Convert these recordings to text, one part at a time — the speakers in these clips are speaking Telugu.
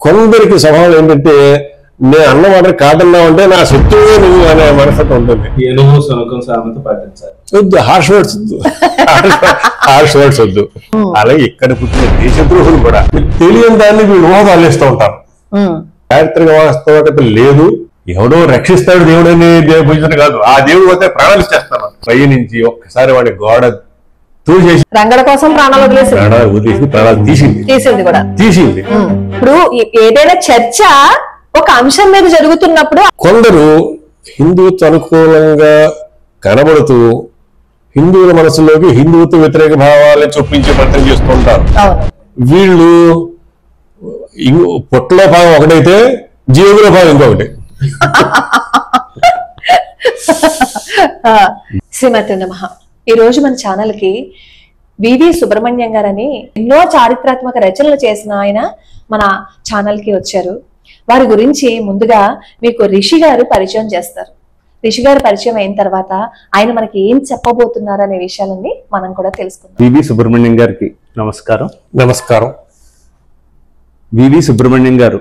కొందరికి స్వభావం ఏంటంటే నేను అన్నమాట కాదన్నావు నా శత్రువే నువ్వు అనే మనస్తత్వం ఉంటుంది. వద్దు హార్ష్ వర్డ్స్ వద్దు, హార్ష్ వర్డ్స్ వద్దు. అలాగే ఇక్కడ పుట్టిన దేశద్రోహులు కూడా తెలియని దాన్ని వీళ్ళు ఊహదాలేస్తూ ఉంటారు. చారిత్రక వాస్తవికత లేదు. ఎవడో రక్షిస్తాడు దేవుడు అని పూజించడం కాదు, ఆ దేవుడు పోతే ప్రాణాలు ఇచ్చేస్తాను పై నుంచి ఒక్కసారి వాడి గోడ తూసేసి రంగడ కోసం ప్రాణాలు వదిలేసి ప్రాణాలు తీసింది. ఇప్పుడు ఏదైనా చర్చ ఒక అంశం మీద జరుగుతున్నప్పుడు కొందరు హిందుత్వ అనుకూలంగా కనబడుతూ హిందువుల మనసులోకి హిందుత్వ వ్యతిరేక భావాలను చొప్పించే ప్రయత్నం చేస్తూ ఉంటారు. వీళ్ళు పొట్టలో భాగం ఒకటైతే జీవుల భాగం ఇంకొకటి. శ్రీమతి నమః. ఈ రోజు మన ఛానల్ కి వివి సుబ్రహ్మణ్యం గారని ఎన్నో చారిత్రాత్మక రచనలు చేసిన ఆయన మన ఛానల్ కి వచ్చారు. వారి గురించి ముందుగా మీకు రిషి గారు పరిచయం చేస్తారు. రిషి గారు పరిచయం అయిన తర్వాత ఆయన మనకి ఏం చెప్పబోతున్నారు అనే విషయాలన్నీ మనం కూడా తెలుసుకుందాం. వివి సుబ్రహ్మణ్యం గారికి నమస్కారం. నమస్కారం. వివి సుబ్రహ్మణ్యం గారు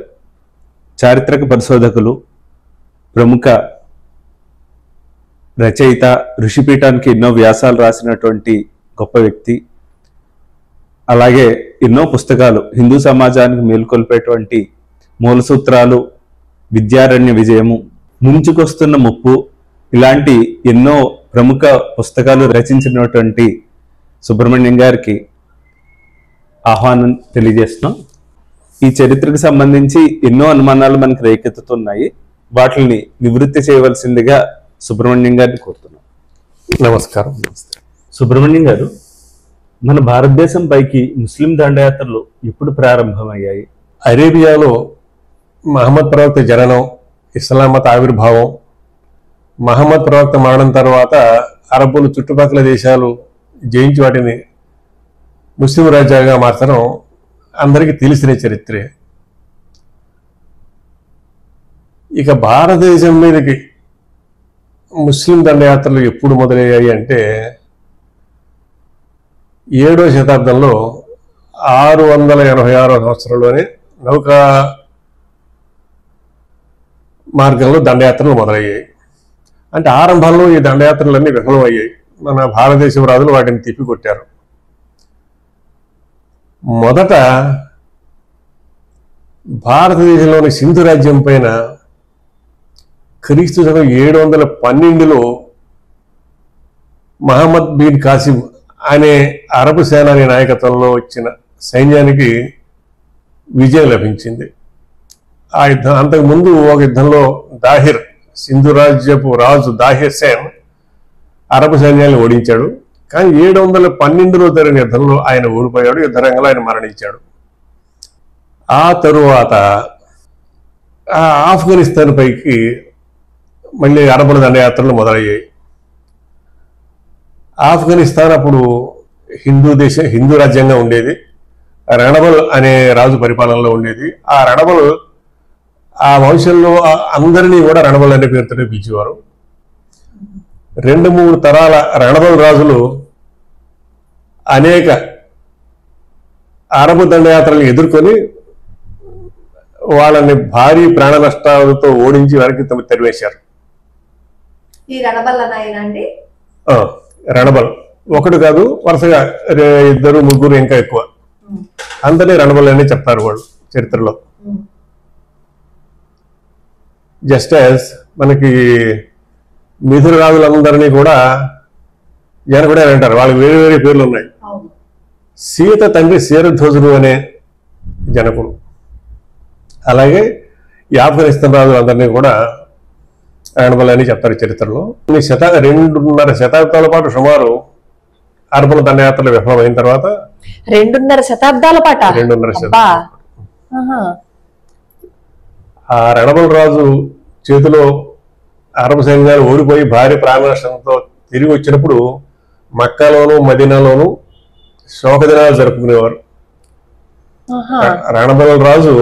చారిత్రక పరిశోధకులు, ప్రముఖ రచయిత, ఋషిపీఠానికి ఎన్నో వ్యాసాలు రాసినటువంటి గొప్ప వ్యక్తి. అలాగే ఎన్నో పుస్తకాలు, హిందూ సమాజానికి మేల్కొల్పేటువంటి మూల సూత్రాలు, విద్యారణ్య విజయము, ముంచుకొస్తున్న ముప్పు, ఇలాంటి ఎన్నో ప్రముఖ పుస్తకాలు రచించినటువంటి సుబ్రహ్మణ్యం గారికి ఆహ్వానం తెలియజేస్తున్నాం. ఈ చరిత్రకు సంబంధించి ఎన్నో అనుమానాలు మనకు రేకెత్తుతున్నాయి. వాటిని నివృత్తి చేయవలసిందిగా సుబ్రహ్మణ్యం గారిని కోరుతున్నాం. నమస్కారం. సుబ్రహ్మణ్యం గారు, మన భారతదేశం పైకి ముస్లిం దండయాత్రలు ఎప్పుడు ప్రారంభమయ్యాయి? అరేబియాలో మహమ్మద్ ప్రవక్త జననం, ఇస్లాం మత ఆవిర్భావం, మహమ్మద్ ప్రవక్త మరణం తర్వాత అరబ్బులు చుట్టుపక్కల దేశాలు జయించి వాటిని ముస్లిం రాజ్యాలుగా మార్చడం అందరికీ తెలిసిన చరిత్రే. ఇక భారతదేశం మీదకి ముస్లిం దండయాత్రలు ఎప్పుడు మొదలయ్యాయి అంటే 7వ శతాబ్దంలో 686వ సంవత్సరంలోనే నౌకా మార్గంలో దండయాత్రలు మొదలయ్యాయి. అంటే ఆరంభంలో ఈ దండయాత్రలన్నీ విఫలమయ్యాయి. మన భారతదేశం రాజులు వాటిని తిప్పికొట్టారు. మొదట భారతదేశంలోని సింధు రాజ్యం పైన క్రీస్తు శకం 712లో మహమ్మద్ బిన్ కాసిం అనే అరబ్ సేనాని నాయకత్వంలో వచ్చిన సైన్యానికి విజయం లభించింది. ఆ యుద్ధం అంతకుముందు ఒక యుద్ధంలో దాహిర్, సింధు రాజ్యపు రాజు దాహిర్ సేన్ అరబ్ సైన్యాన్ని ఓడించాడు. కానీ 712లో జరిగిన యుద్ధంలో ఆయన ఓడిపోయాడు. యుద్ధరంగంలో ఆయన మరణించాడు. ఆ తరువాత ఆఫ్ఘనిస్తాన్ పైకి మళ్ళీ అరబుల దండయాత్రలు మొదలయ్యాయి. ఆఫ్ఘనిస్తాన్ అప్పుడు హిందూ రాజ్యంగా ఉండేది. రణబల్ అనే రాజు పరిపాలనలో ఉండేది. ఆ రణబల్ ఆ వంశంలో అందరినీ కూడా రణబల్ అనే పేరుతోనే పిలిచేవారు. 2-3 తరాల రణబల్ రాజులు అనేక అరబు దండయాత్రలను ఎదుర్కొని వాళ్ళని భారీ ప్రాణ నష్టాలతో ఓడించి వెనక్కి తరివేశారు. ఈ రణబల్ అండి, రణబల్ ఒకడు కాదు, వరుసగా 2, 3 ఇంకా ఎక్కువ, అందరినీ రణబల్ అని చెప్తారు వాళ్ళు చరిత్రలో. జస్ట్ యాజ్ మనకి మిథున రాజులందరినీ కూడా జనకుడే అని అంటారు. వాళ్ళకి వేరే వేరే పేర్లు ఉన్నాయి. సీత తండ్రి శరధ్వజుడు అనే జనకుడు. అలాగే ఈ ఆఫ్ఘనిస్తాన్ రాజులందరినీ కూడా రణబల్ అని చెప్తారు చరిత్రలో. 2.5 శతాబ్దాల పాటు సుమారు అరబుల దండయాత్రలు విఫలమైన తర్వాత 2.5 శతాబ్దాల పాట ఆ రణబల్ రాజు చేతిలో అరబ్ సైన్యాలు ఓడిపోయి భారీ ప్రాణ నష్టంతో తిరిగి వచ్చినప్పుడు మక్కాలోను మదీనాలోను శోక దినాలు జరుపుకునేవారు. రణబల్ రాజు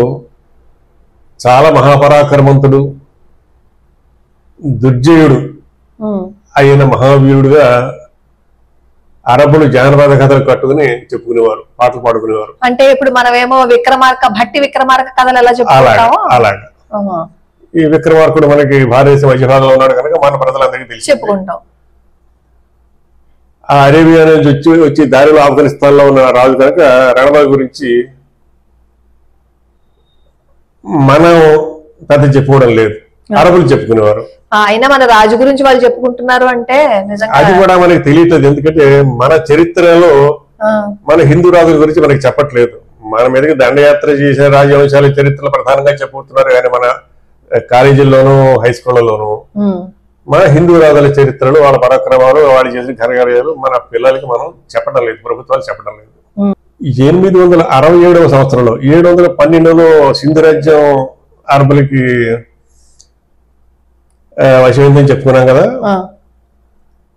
చాలా మహాపరాక్రమంతుడు, దుర్జయుడు అయిన మహావీరుడుగా అరబ్బులు జానపద కథలు కట్టుకుని చెప్పుకునేవారు, పాటలు పాడుకునేవారు. అంటే ఇప్పుడు మనమేమో భట్టి విక్రమార్క కథలు ఎలా అలాగా చెప్పుకుంటామో అలాగా ఆహా. ఈ విక్రమార్కుడు మనకి భారతదేశ మధ్యభాగంలో ఉన్నాడు కనుక మన ప్రజలందరికీ తెలిసి చెప్పుకుంటాం. ఆ అరేబియా నుంచి వచ్చి దారిలో ఆఫ్ఘనిస్తాన్ లో ఉన్న రాజు కనుక రణబాగ్ గురించి మనం పెద్ద చెప్పుకోవడం లేదు, అరబులు చెప్పుకునేవారు. అయినా మన రాజు గురించి వాళ్ళు చెప్పుకుంటున్నారు అంటే నిజంగా అది కూడా మనకి తెలియట్లేదు, ఎందుకంటే మన చరిత్రలో మన హిందూ రాజుల గురించి మనకి చెప్పట్లేదు. మన మీదకి దండయాత్ర చేసే రాజవంశాల చరిత్రలు ప్రధానంగా చెప్పుకుంటున్నారు, కానీ మన కాలేజీల్లోనూ హై స్కూళ్లలోనూ మన హిందూ రాజుల చరిత్రలు, వాళ్ళ పరాక్రమాలు, వాళ్ళు చేసిన ఘనకార్యాలు మన పిల్లలకి మనం చెప్పడం లేదు, ప్రభుత్వాలు చెప్పడం లేదు. 867వ సంవత్సరంలో 712లో సింధు రాజ్యం అరబులకి వశమైందని చెప్పుకున్నాం కదా.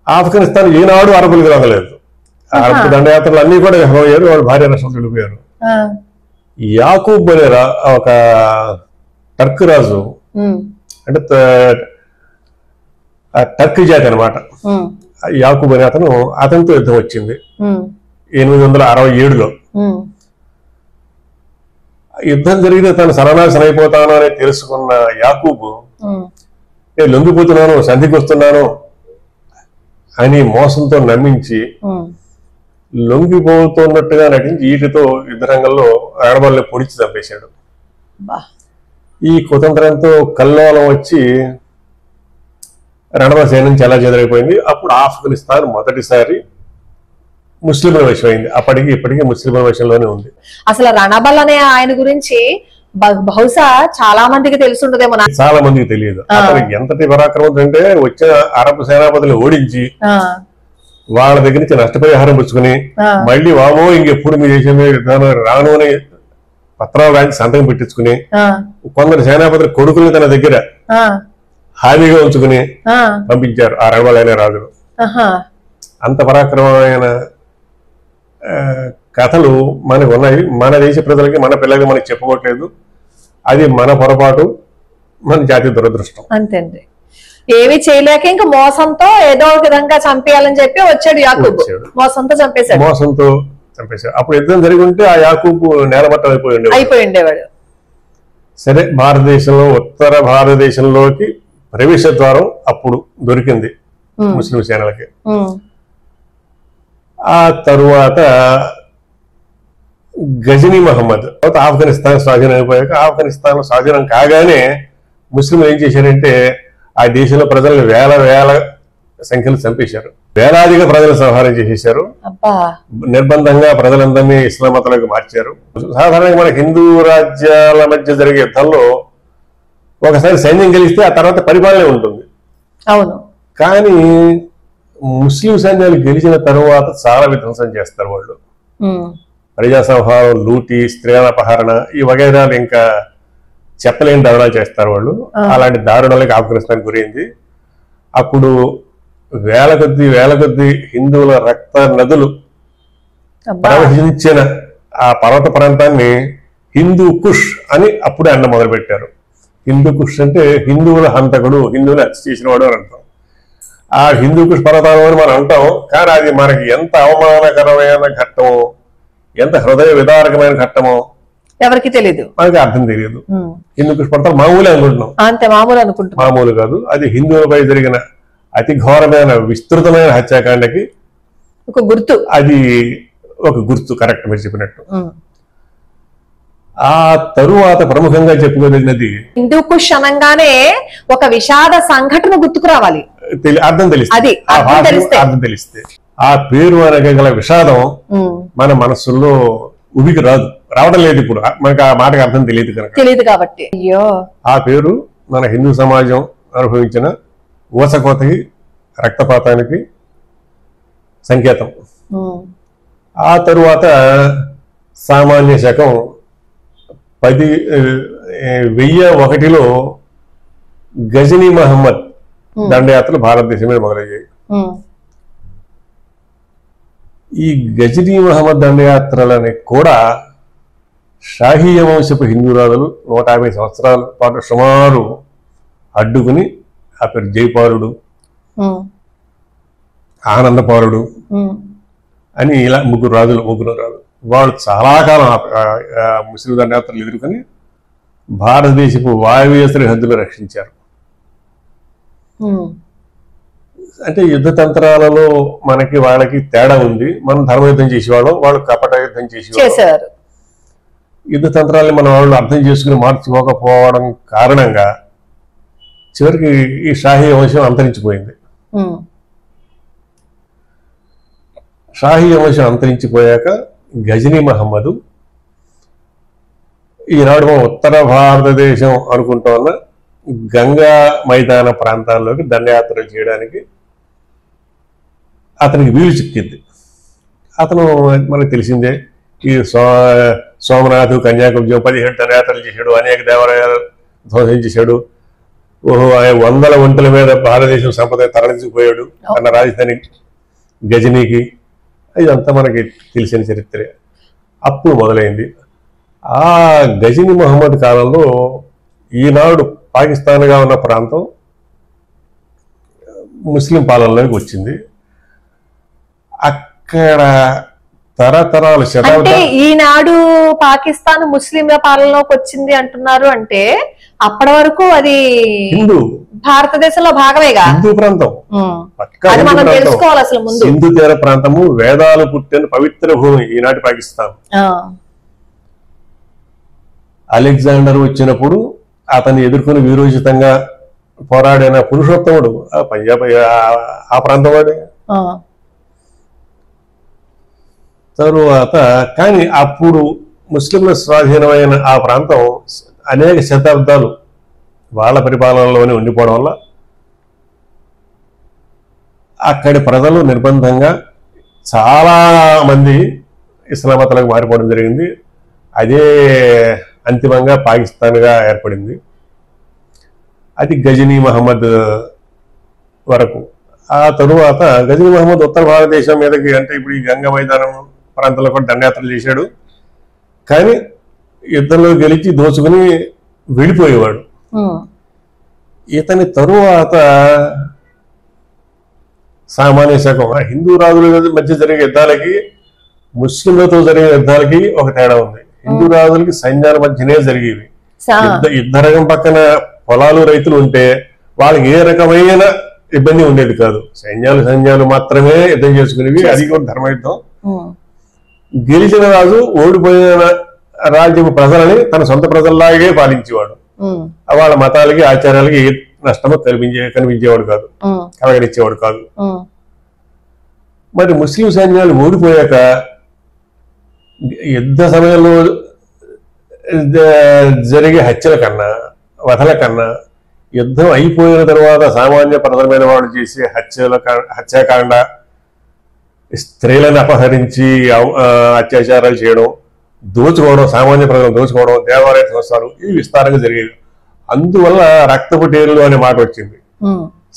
ఆఫ్ఘనిస్తాన్ ఈనాడు అరబులకి రాగలేదు. అరబ్ దండయాత్రలు అన్ని కూడా విఫలమయ్యారు, వాళ్ళు భార్య నష్టం వెళ్ళిపోయారు. యాకూబ్ అనే ఒక టర్క్ రాజు, అంటే టర్క్ జాతి అనమాట. యాకూబ్ అనే అతనితో యుద్ధం వచ్చింది 867లో. యుద్ధం జరిగితే తను సర్వనాశనం అయిపోతాను అని తెలుసుకున్న యాకూబు, నేను లొంగిపోతున్నాను, సంధికి వస్తున్నాను అని మోసంతో నమ్మించి లొంగిపోతున్నట్టుగా నటించి ఈటితో యుద్ధరంగంలో ఆడవాళ్ళని పొడిచి చంపేశాడు. ఈ కుతంత్రంతో కల్లోలం వచ్చి రణవ సైన్యం చాలా చెదరైపోయింది. అప్పుడు ఆఫ్ఘనిస్తాన్ మొదటిసారి ముస్లింల వశమైంది. అప్పటికి ఇప్పటికీ ముస్లింల వశంలోనే ఉంది. అసలు రణబల్ అనే ఆయన గురించి బహుశా చాలా మందికి తెలుసుండదేమో. చాలా మందికి తెలియదు. అతనికి ఎంతటి పరాక్రమం అంటే వచ్చిన అరబ్ సేనాపతిని ఓడించి వాళ్ళ దగ్గర నుంచి నష్టపరిహారం పుచ్చుకుని మళ్ళీ వామో ఇంకెప్పుడు మీ దేశం మీద రాను అని పత్రాలు రాసి సంతకం పెట్టించుకుని కొందరు సేనాపతుల కొడుకుని తన దగ్గర హామీగా ఉంచుకుని పంపించారు ఆ రణబలైన రాజులు. అంత పరాక్రమమైన కథలు మనకు ఉన్నాయి. మన దేశ ప్రజలకి, మన పిల్లలకి మనకి చెప్పుకోవట్లేదు. అది మన పొరపాటు, మన జాతి దురదృష్టం. అంతేండి. ఏమి చేయలేక ఇంకా మోసంతో ఏదో ఒక విధంగా చంపేయాలని చెప్పి వచ్చాడు యాకూబ్. మోసంతో చంపేశాడు. అప్పుడు యుద్ధం జరిగి ఉంటే ఆ యాకూబ్ నేలమట్టం అయిపోయి ఉండేవాడు. సరే, భారతదేశంలో ఉత్తర భారతదేశంలోకి ప్రవేశ ద్వారం అప్పుడు దొరికింది ముస్లిం సేనలకి. ఆ తరువాత గజనీ మహమ్మద్ ఆఫ్ఘనిస్తాన్ స్వాధీనం అయిపోయాక, ఆఫ్ఘనిస్తాన్ స్వాధీనం కాగానే ముస్లింలు ఏం చేశారంటే ఆ దేశంలో ప్రజలను వేల సంఖ్యలు చంపేశారు. వేలాదిగా ప్రజలు సంహారం చేసేశారు. నిర్బంధంగా ప్రజలందరినీ ఇస్లాం మతంలోకి మార్చారు. సాధారణంగా మన హిందూ రాజ్యాల మధ్య జరిగే యుద్ధంలో ఒకసారి సైన్యం గెలిస్తే ఆ తర్వాత పరిపాలన ఉంటుంది. అవును. కానీ ముస్లిం సైన్యాలు గెలిచిన తరువాత చాలా విధ్వంసం చేస్తారు వాళ్ళు. ప్రజా సంహారం, లూటి, స్త్రీల అపహరణ, ఈ వగైరాలు ఇంకా చెప్పలేని దారుణాలు చేస్తారు వాళ్ళు. అలాంటి దారుణాలకి ఆఫ్ఘనిస్తాన్ గురైంది. అప్పుడు వేల కొద్ది హిందువుల రక్త నదులు ప్రవహించిన ఆ పర్వత ప్రాంతాన్ని హిందూ కుష్ అని అప్పుడే అన్న మొదలుపెట్టారు. హిందూ కుష్ అంటే హిందువుల హంతకుడు, హిందువులు హత్య చేసినవాడు అని అర్థం. ఆ హిందూ కుష్ పర్వతాలు అని మనం అంటాం, కానీ అది మనకి ఎంత అవమానకరమైన ఘట్టమో, ఎంత హృదయ విదారకమైన ఘట్టమో ఎవరికి తెలియదు, మనకి అర్థం తెలియదు. హిందూ కుష్ పర్వతాలు మామూలు అనుకుంటున్నాం, అంతే మామూలు కాదు. అది హిందువులపై జరిగిన అతి ఘోరమైన విస్తృతమైన హత్యాకాండకి ఒక గుర్తు. అది ఒక గుర్తు, కరెక్ట్ మీరు చెప్పినట్టు. ఆ తరువాత ప్రముఖంగా చెప్పుకోదగినది హిందూ కుష్ అనగానే ఒక విషాద సంఘటన గుర్తుకు రావాలి, అర్థం తెలిస్తే ఆ పేరు అనగల విషాదం మన మనస్సుల్లో ఉబికి రావడం లేదు. ఇప్పుడు మనకు ఆ మాటకు అర్థం తెలియదు కాబట్టి ఆ పేరు మన హిందూ సమాజం అనుభవించిన ఊసకోతకి, రక్తపాతానికి సంకేతం. ఆ తరువాత సామాన్య శకం 1001లో గజనీ మహమ్మద్ దండయాత్రలు భారతదేశం మీద మొదలయ్యాయి. ఈ గజనీ మహమ్మద్ దండయాత్రలని కూడా షాహీయ వంశపు హిందూ రాజులు 150 సంవత్సరాల పాటు సుమారు అడ్డుకుని, ఆ పేరు జైపాలుడు, ఆనందపాలుడు, అని ఇలా ముగ్గురు రాజులు వాళ్ళు చాలా కాలం ముస్లిం దండయాత్రలు ఎదుర్కొని భారతదేశపు వాయువ్య సరిహద్దులు రక్షించారు. అంటే యుద్ధ తంత్రాలలో మనకి వాళ్ళకి తేడా ఉంది. మనం ధర్మయుద్ధం చేసేవాళ్ళం, వాళ్ళు కపట యుద్ధం చేసేవారు. యుద్ధ తంత్రాలని మన వాళ్ళు అర్థం చేసుకుని మార్చుకోకపోవడం కారణంగా చివరికి ఈ షాహీ వంశం అంతరించిపోయింది. షాహీ వంశం అంతరించిపోయాక గజనీ మహమ్మదు ఈనాడు ఉత్తర భారతదేశం అనుకుంటా ఉన్న గంగా మైదాన ప్రాంతాల్లోకి దండయాత్రలు చేయడానికి అతనికి వీలు చిక్కింది. అతను మనకు తెలిసిందే, ఈ సోమనాథ్, కన్యాకుబ్జం 17 దండయాత్రలు చేశాడు, అనేక దేవాలయాలు ధ్వంసం చేశాడు. వందల ఒంటల మీద భారతదేశం సంపద తరలించిపోయాడు తన రాజధాని గజనీకి. ఇదంతా మనకి తెలిసిన చరిత్రే. అప్పుడు మొదలైంది. ఆ గజనీ మహమ్మద్ కాలంలో ఈనాడు పాకిస్తాన్గా ఉన్న ప్రాంతం ముస్లిం పాలనలోకి వచ్చింది. అక్కడ తరతరాలు శతాబ్దాలు, ఈనాడు పాకిస్తాన్ ముస్లింల పాలనలోకి వచ్చింది అంటున్నారు. అంటే అప్పటి వరకు అది హిందూ భారతదేశంలో భాగమేగా, హిందూ ప్రాంతం. అది మనం తెలుసుకోవాలి అసలు ముందు. సింధు తీర ప్రాంతము, వేదాలు పుట్టిన పవిత్ర భూమి ఈనాటి పాకిస్తాన్. అలెగ్జాండర్ వచ్చినప్పుడు అతన్ని ఎదుర్కొని వీరోచితంగా పోరాడిన పురుషోత్తముడు పంజాబ్ ఆ ప్రాంతం వాడే. తరువాత కానీ అప్పుడు ముస్లింల స్వాధీనమైన ఆ ప్రాంతం అనేక శతాబ్దాలు వాళ్ళ పరిపాలనలోనే ఉండిపోవడం వల్ల అక్కడి ప్రజలు నిర్బంధంగా చాలా మంది ఇస్లాం మతంలోకి మారిపోవడం జరిగింది. అదే అంతిమంగా పాకిస్తాన్గా ఏర్పడింది. అది గజనీ మహమ్మద్ వరకు. ఆ తరువాత గజనీ మహమ్మద్ ఉత్తర భారతదేశం మీదకి, అంటే ఇప్పుడు ఈ గంగా మైదానం ప్రాంతంలో కూడా దండయాత్రలు చేశాడు. కానీ యుద్ధంలో గెలిచి దోచుకుని వెళ్ళిపోయేవాడు. ఇతని తరువాత సామాన్య శకం హిందూ రాజుల మధ్య జరిగే యుద్ధాలకి ముస్లింలతో జరిగే యుద్ధాలకి ఒక తేడా ఉంది. హిందూ రాజులకి సైన్యాల మధ్యనే జరిగేవి. యుద్ధ రంగం పక్కన పొలాలు, రైతులు ఉంటే వాళ్ళకి ఏ రకమైన ఇబ్బంది ఉండేది కాదు. సైన్యాలు మాత్రమే యుద్ధం చేసుకునేవి. అది కూడా ధర్మయుద్ధం. గెలిచిన రాజు ఓడిపోయిన రాజ్యపు ప్రజలని తన సొంత ప్రజల్లాగే పాలించేవాడు. వాళ్ళ మతాలకి, ఆచారాలకి ఏ నష్టమో కనిపించేవాడు కాదు, కలగనిచ్చేవాడు కాదు. మరి ముస్లిం సైన్యాలు ఓడిపోయాక యుద్ధ సమయంలో జరిగే హత్యల కన్నా, వధల కన్నా యుద్ధం అయిపోయిన తర్వాత సామాన్య ప్రజలమైన వాళ్ళు చేసే హత్యాకాండ, స్త్రీలను అపహరించి అత్యాచారాలు చేయడం, దోచుకోవడం, సామాన్య ప్రజలను దోచుకోవడం, దేవాలయ సంస్థలు ఇవి విస్తారంగా జరిగేవి. అందువల్ల రక్తపు టేర్లు అనే మాట వచ్చింది.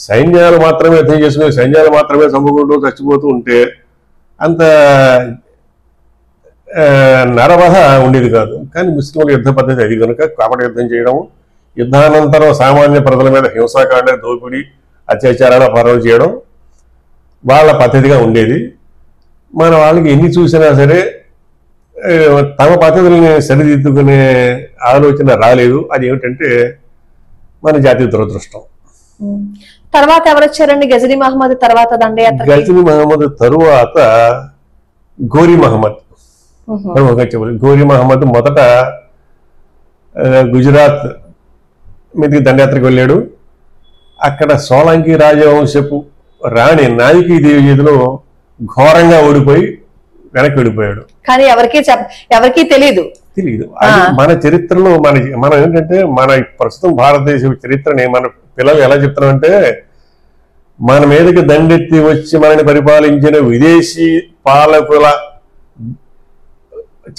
సైన్యాలు మాత్రమే యుద్ధం చేసుకుని సైన్యాలు మాత్రమే చంపుకుంటూ చచ్చిపోతూ ఉంటే అంత నరవధ ఉండేది కాదు. కానీ ముస్లింల యుద్ధ పద్ధతి అది కనుక కపట యుద్ధం చేయడం, యుద్ధానంతరం సామాన్య ప్రజల మీద హింసాకాండ, దోపిడీ, అత్యాచారాలు, అపహరణలు చేయడం వాళ్ళ పద్ధతిగా ఉండేది. మన వాళ్ళకి ఎన్ని చూసినా సరే తమ పద్ధతుల్ని సరిదిద్దుకునే ఆలోచన రాలేదు. అది ఏమిటంటే మన జాతీయ దురదృష్టం. తర్వాత ఎవరు వచ్చారండి గజనీ మహమ్మద్ తర్వాత దండయాత్ర? గజనీ మహమ్మద్ తరువాత గోరీ మహమ్మద్. గోరీ మహమ్మద్ మొదట గుజరాత్ మీదకి దండయాత్రకు వెళ్ళాడు. అక్కడ సోలంకి రాజవంశపు రాణి నాయకీ దేవి చేతిలో ఘోరంగా ఓడిపోయి వెనక్కి వెళ్ళిపోయాడు. కానీ ఎవరికి తెలియదు. మన చరిత్రలో మనం ఏంటంటే మన ప్రస్తుతం భారతదేశ చరిత్రని మన పిల్లలు ఎలా చెప్తున్నామంటే మన మీదకి దండెత్తి వచ్చి మనని పరిపాలించిన విదేశీ పాలకుల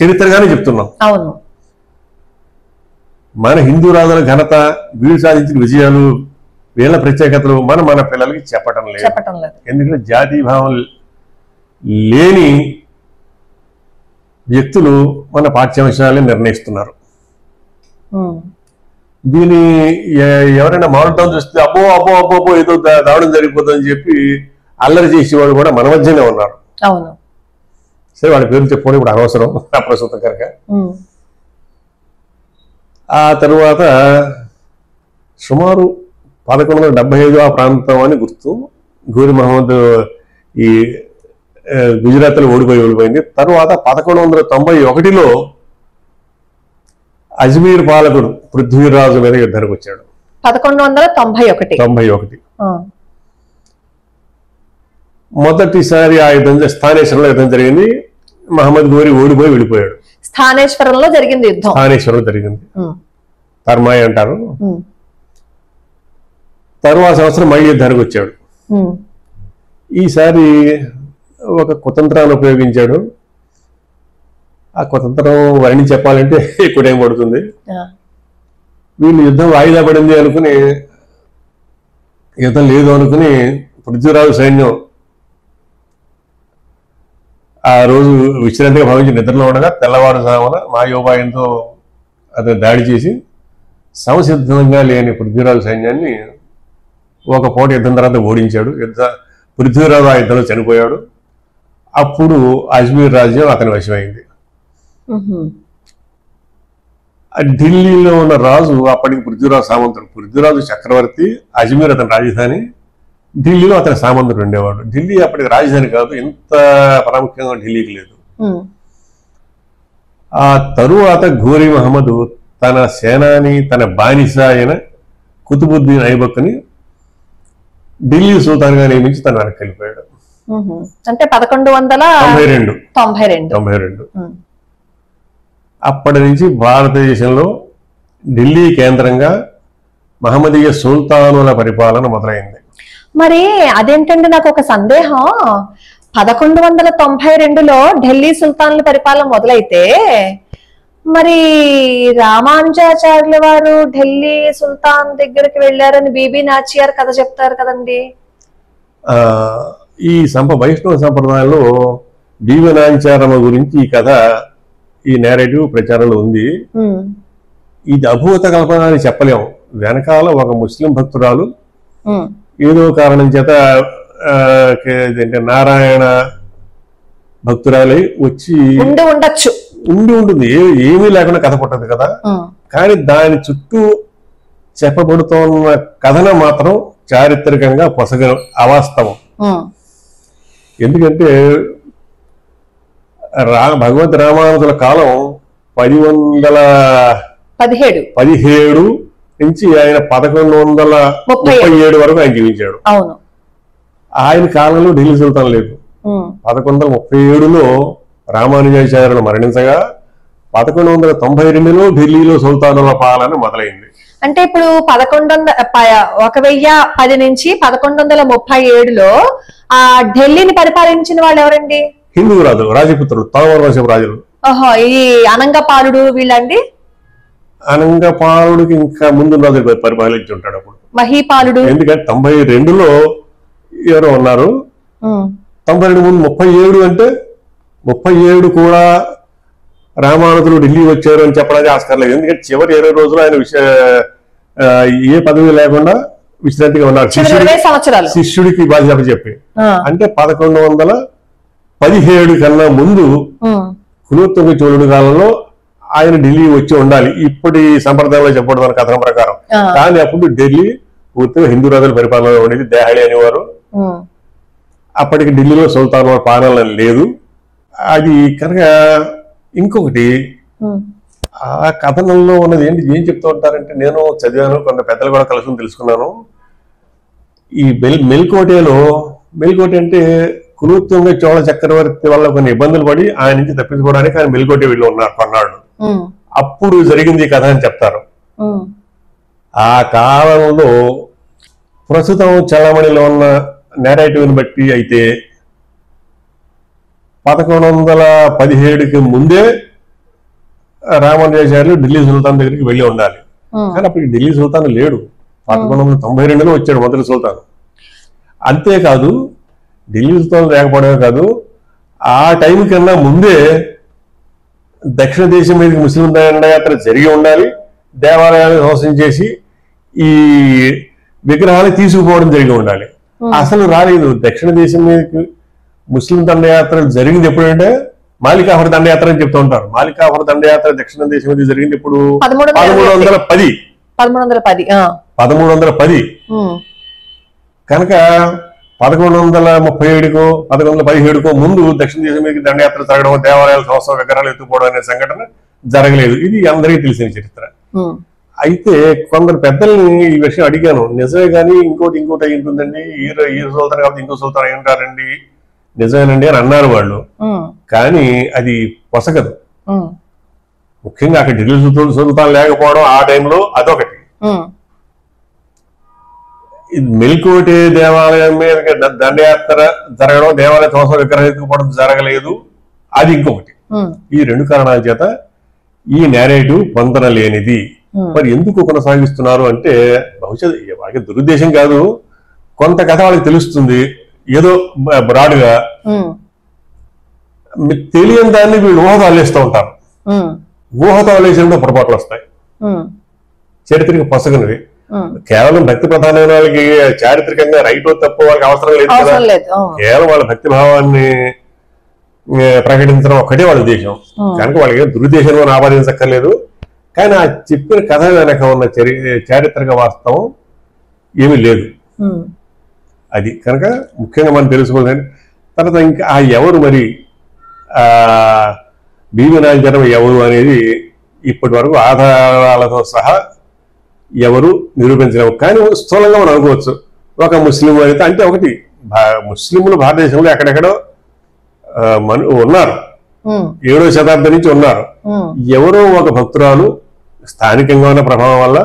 చరిత్రగానే చెప్తున్నాం. అవును. మన హిందూ రాజుల ఘనత, వీళ్ళు సాధించిన విజయాలు, వీళ్ళ ప్రత్యేకతలు మన పిల్లలకి చెప్పటం లేదు. ఎందుకంటే జాతీయ భావం లేని వ్యక్తులు మన పాఠ్యాంశాలని నిర్ణయిస్తున్నారు. దీన్ని ఎవరైనా మారుతాం చూస్తే అబ్బో అబ్బో అబ్బో అబ్బో ఏదో దావడం జరిగిపోతుందని చెప్పి అల్లరి చేసేవాడు కూడా మన మధ్యనే ఉన్నారు. అవును. సరే వాళ్ళ పేర్లు చెప్పుకోవడం ఇప్పుడు అనవసరం ప్రస్తుతం కనుక. ఆ తరువాత సుమారు 1175 ఆ ప్రాంతం అని గుర్తు. గూరి మహమ్మద్ ఈ గుజరాత్లో ఓడిపోయింది. తర్వాత 1191లో అజ్మీర్ పాలకుడు పృథ్వీరాజు మీద యుద్ధానికి వచ్చాడు. 1191. మొదటిసారి ఆ యుద్ధం స్థానేశ్వరంలో యుద్ధం జరిగింది. మహమ్మద్ గోరి ఓడిపోయి వెళ్ళిపోయాడు. స్థానేశ్వరంలో జరిగింది యుద్ధం. స్థానేశ్వరంలో జరిగింది, తర్మాయి అంటారు. తరువాత సంవత్సరం మళ్ళీ యుద్ధానికి వచ్చాడు. ఈసారి ఒక కుతంత్రాన్ని ఉపయోగించాడు. ఆ కుతంత్రం వర్ణి చెప్పాలంటే ఎక్కువ టైం పడుతుంది. వీళ్ళు యుద్ధం వాయిదా పడింది అనుకుని, యుద్ధం లేదు అనుకుని పృథ్వీరాజు సైన్యం ఆ రోజు విశ్రాంతిగా భావించి నిద్రలో ఉండగా తెల్లవారుజామున మాయోపాయంతో అతను దాడి చేసి సంసిద్ధంగా లేని పృథ్వీరాజు సైన్యాన్ని ఒక పూట యుద్ధం తర్వాత ఓడించాడు. పృథ్వీరాజు ఆ యుద్ధంలో చనిపోయాడు. అప్పుడు అజ్మీర్ రాజ్యం అతని వశమైంది. ఢిల్లీలో ఉన్న రాజు అప్పటికి పృథ్వీరాజు సామంతుడు. పృథ్వీరాజు చక్రవర్తి, అజ్మీర్ అతని రాజధాని. ఢిల్లీలో అతని సామంతుడు ఉండేవాడు. ఢిల్లీ అప్పటికి రాజధాని కాదు, ఎంత ప్రాముఖ్యంగా ఢిల్లీకి లేదు. ఆ తరువాత ఘోరీ మహమ్మద్ తన సేనాని, తన బానిస అయిన కుతుబుద్దీన్ ఐబక్ని ఢిల్లీ సుల్తాన్గా నియమించి తన వెనక్కి వెళ్ళిపోయాడు. అంటే 1192. అప్పటి నుంచి భారతదేశంలో ఢిల్లీ కేంద్రంగా మహమ్మదీయ సుల్తానుల పరిపాలన మొదలైంది. మరి అదేంటంటే నాకు ఒక సందేహం, 1192లో ఢిల్లీ సుల్తానుల పరిపాలన మొదలైతే మరి రామానుజాచార్యుల వారు ఢిల్లీ సుల్తాన్ దగ్గరికి వెళ్ళారని బీబీ నాచియార్ కథ చెప్తారు కదండి. ఈ వైష్ణవ సంప్రదాయంలో బీబీ నాచియారమ్మ గురించి ఈ కథ, ఈ నేరేటివ్ ప్రచారంలో ఉంది. ఇది అభూత కల్పన అని చెప్పలేము. వెనకాల ఒక ముస్లిం భక్తురాలు ఏదో కారణం చేత నారాయణ భక్తురాలై వచ్చి ఉండి ఉంటుంది, ఏమీ లేకుండా కథ పుట్టదు కదా. కానీ దాని చుట్టూ చెప్పబడుతున్న కథనం మాత్రం చారిత్రకంగా పొసగ అవాస్తవం. ఎందుకంటే భగవద్ రామానుజుల కాలం 1117 నుంచి ఆయన 1137 వరకు ఆయన జీవించాడు. ఆయన కాలంలో ఢిల్లీ సుల్తాన్ లేదు. 1137లో రామానుజాచార్యులు మరణించగా 1192లో ఢిల్లీలో సుల్తానుల పాలన మొదలైంది. అంటే ఇప్పుడు 1110 నుంచి 1137లో ఆ ఢిల్లీని పరిపాలించిన వాళ్ళు ఎవరండి? హిందూ రాజులు, రాజపుత్రులు, తోమర వంశపు రాజులు. ఓహో, ఈ అనంగపాలుడు వీళ్ళండి. అనంగపాలుడికి ఇంకా ముందు రాజులు పరిపాలించి ఉంటాడు అప్పుడు, మహీపాలుడు. ఎందుకంటే 92లో ఎవరో ఉన్నారు. 92 ముందు 37 అంటే 37 కూడా రామానుజులు ఢిల్లీ వచ్చారు అని చెప్పడానికి ఆస్కారం లేదు. ఎందుకంటే చివరి 20 రోజులు ఆయన ఏ పదవి లేకుండా విశ్రాంతిగా ఉన్నారు, శిష్యుడికి బాధ్యత చెప్పి. అంటే 1117 కన్నా ముందు కులోత్తుంగ చోళుడి కాలంలో ఆయన ఢిల్లీ వచ్చి ఉండాలి, ఇప్పటి సంప్రదాయంలో చెప్పడం కథనం ప్రకారం. కానీ అప్పుడు ఢిల్లీ పూర్తిగా హిందూ రాజుల పరిపాలన ఉండేది. దేహళి అనేవారు. అప్పటికి ఢిల్లీలో సుల్తాన్ పాలన లేదు. అది కనుక ఇంకొకటి ఆ కథనంలో ఉన్నది ఏం చెప్తూ ఉంటారంటే, నేను చదివాను, కొంత పెద్దలు కూడా కలుసుకుని తెలుసుకున్నాను. ఈ మెల్కోటే అంటే కులోత్తుంగ చోళ చక్రవర్తి వల్ల కొన్ని ఇబ్బందులు పడి ఆయన నుంచి తప్పించుకోవడానికి ఆయన మెల్కోటే వీళ్ళు ఉన్నారు కొన్నాళ్ళు. అప్పుడు జరిగింది ఈ కథ అని చెప్తారు. ఆ కాలంలో ప్రస్తుతం చలామణిలో ఉన్న నేరేటివ్ని బట్టి అయితే 1117కి ముందే రామానుజాచార్యులు ఢిల్లీ సుల్తాన్ దగ్గరికి వెళ్ళి ఉండాలి. కానీ అప్పుడు ఢిల్లీ సుల్తాన్ లేడు. 1192లో వచ్చాడు మొదటి సుల్తాన్. అంతేకాదు, ఢిల్లీ సుల్తాన్ లేకపోవడమే కాదు, ఆ టైం కన్నా ముందే దక్షిణ దేశం మీదకి ముస్లిం దండయాత్ర జరిగి ఉండాలి. దేవాలయాలను ధ్వంసం చేసి ఈ విగ్రహాలు తీసుకుపోవడం జరిగి ఉండాలి. అసలు రాలేదు. దక్షిణ దేశం మీదకి ముస్లిం దండయాత్రలు జరిగింది ఎప్పుడంటే మాలికాహుర దండయాత్ర అని చెప్తూ ఉంటారు. మాలికాహుర దండయాత్ర దక్షిణ దేశం మీద జరిగింది ఇప్పుడు 1310 కనుక 1137కో 1117కో ముందు దక్షిణ దేశం మీద దండయాత్ర జరగడం, దేవాలయాలు సంవత్సరం విగ్రహాలు ఎత్తుకోవడం అనే సంఘటన జరగలేదు. ఇది అందరికీ తెలిసిన చరిత్ర. అయితే కొందరు పెద్దల్ని ఈ విషయం అడిగాను, నిజమే కానీ ఇంకోటి అయి ఉంటుందండి, ఈ సుల్తాన్ కాబట్టి ఇంకో సుల్తాన్ అయి ఉంటారండి, నిజమేనండి అని అన్నారు వాళ్ళు. కానీ అది పొసగదు. ముఖ్యంగా అక్కడ ఢిల్లీ సుల్తాన్ లేకపోవడం ఆ టైంలో అదొకటి. మెల్కోటి దేవాలయం మీద దండయాత్ర జరగడం, దేవాలయ సంవత్సరం విగ్రహం ఎత్తుకుపోవడం జరగలేదు, అది ఇంకొకటి. ఈ రెండు కారణాల చేత ఈ నేరేటివ్ పొందనలేనిది. మరి ఎందుకు కొనసాగిస్తున్నారు అంటే బహుశా వాళ్ళకి దురుద్దేశం కాదు, కొంత కథ వాళ్ళకి తెలుస్తుంది ఏదో బ్రాడ్గా, తెలియని దాన్ని వీళ్ళు ఊహతో అల్లేస్తూ ఉంటారు. ఊహతో అల్లేసినప్పుడు పొరపాట్లు వస్తాయి, చరిత్రకి పొసగనివి. కేవలం భక్తి ప్రధానమైన వాళ్ళకి చారిత్రకంగా రైటో తప్ప వాళ్ళకి అవసరం లేదు కదా, కేవలం వాళ్ళ భక్తి భావాన్ని ప్రకటించడం ఒక్కటే వాళ్ళ ఉద్దేశం. కనుక వాళ్ళకి దురుద్దేశంలో ఆపాదించక్కర్లేదు. కానీ ఆ చెప్పిన కథ వెనక ఉన్న చారిత్రక వాస్తవం ఏమీ లేదు. అది కనుక ముఖ్యంగా మనం తెలుసుకోవాలి. తర్వాత ఇంకా ఆ ఎవరు మరి భీమనాంజనం ఎవరు అనేది ఇప్పటి వరకు ఆధారాలతో సహా ఎవరు నిరూపించలేము. కానీ స్థూలంగా మనం అనుకోవచ్చు, ఒక ముస్లిం అయితే అంటే ఒకటి ముస్లింలు భారతదేశంలో ఎక్కడెక్కడో ఉన్నారు, 7వ శతాబ్దం నుంచి ఉన్నారు. ఎవరో ఒక భక్తురాలు స్థానికంగా ఉన్న ప్రభావం వల్ల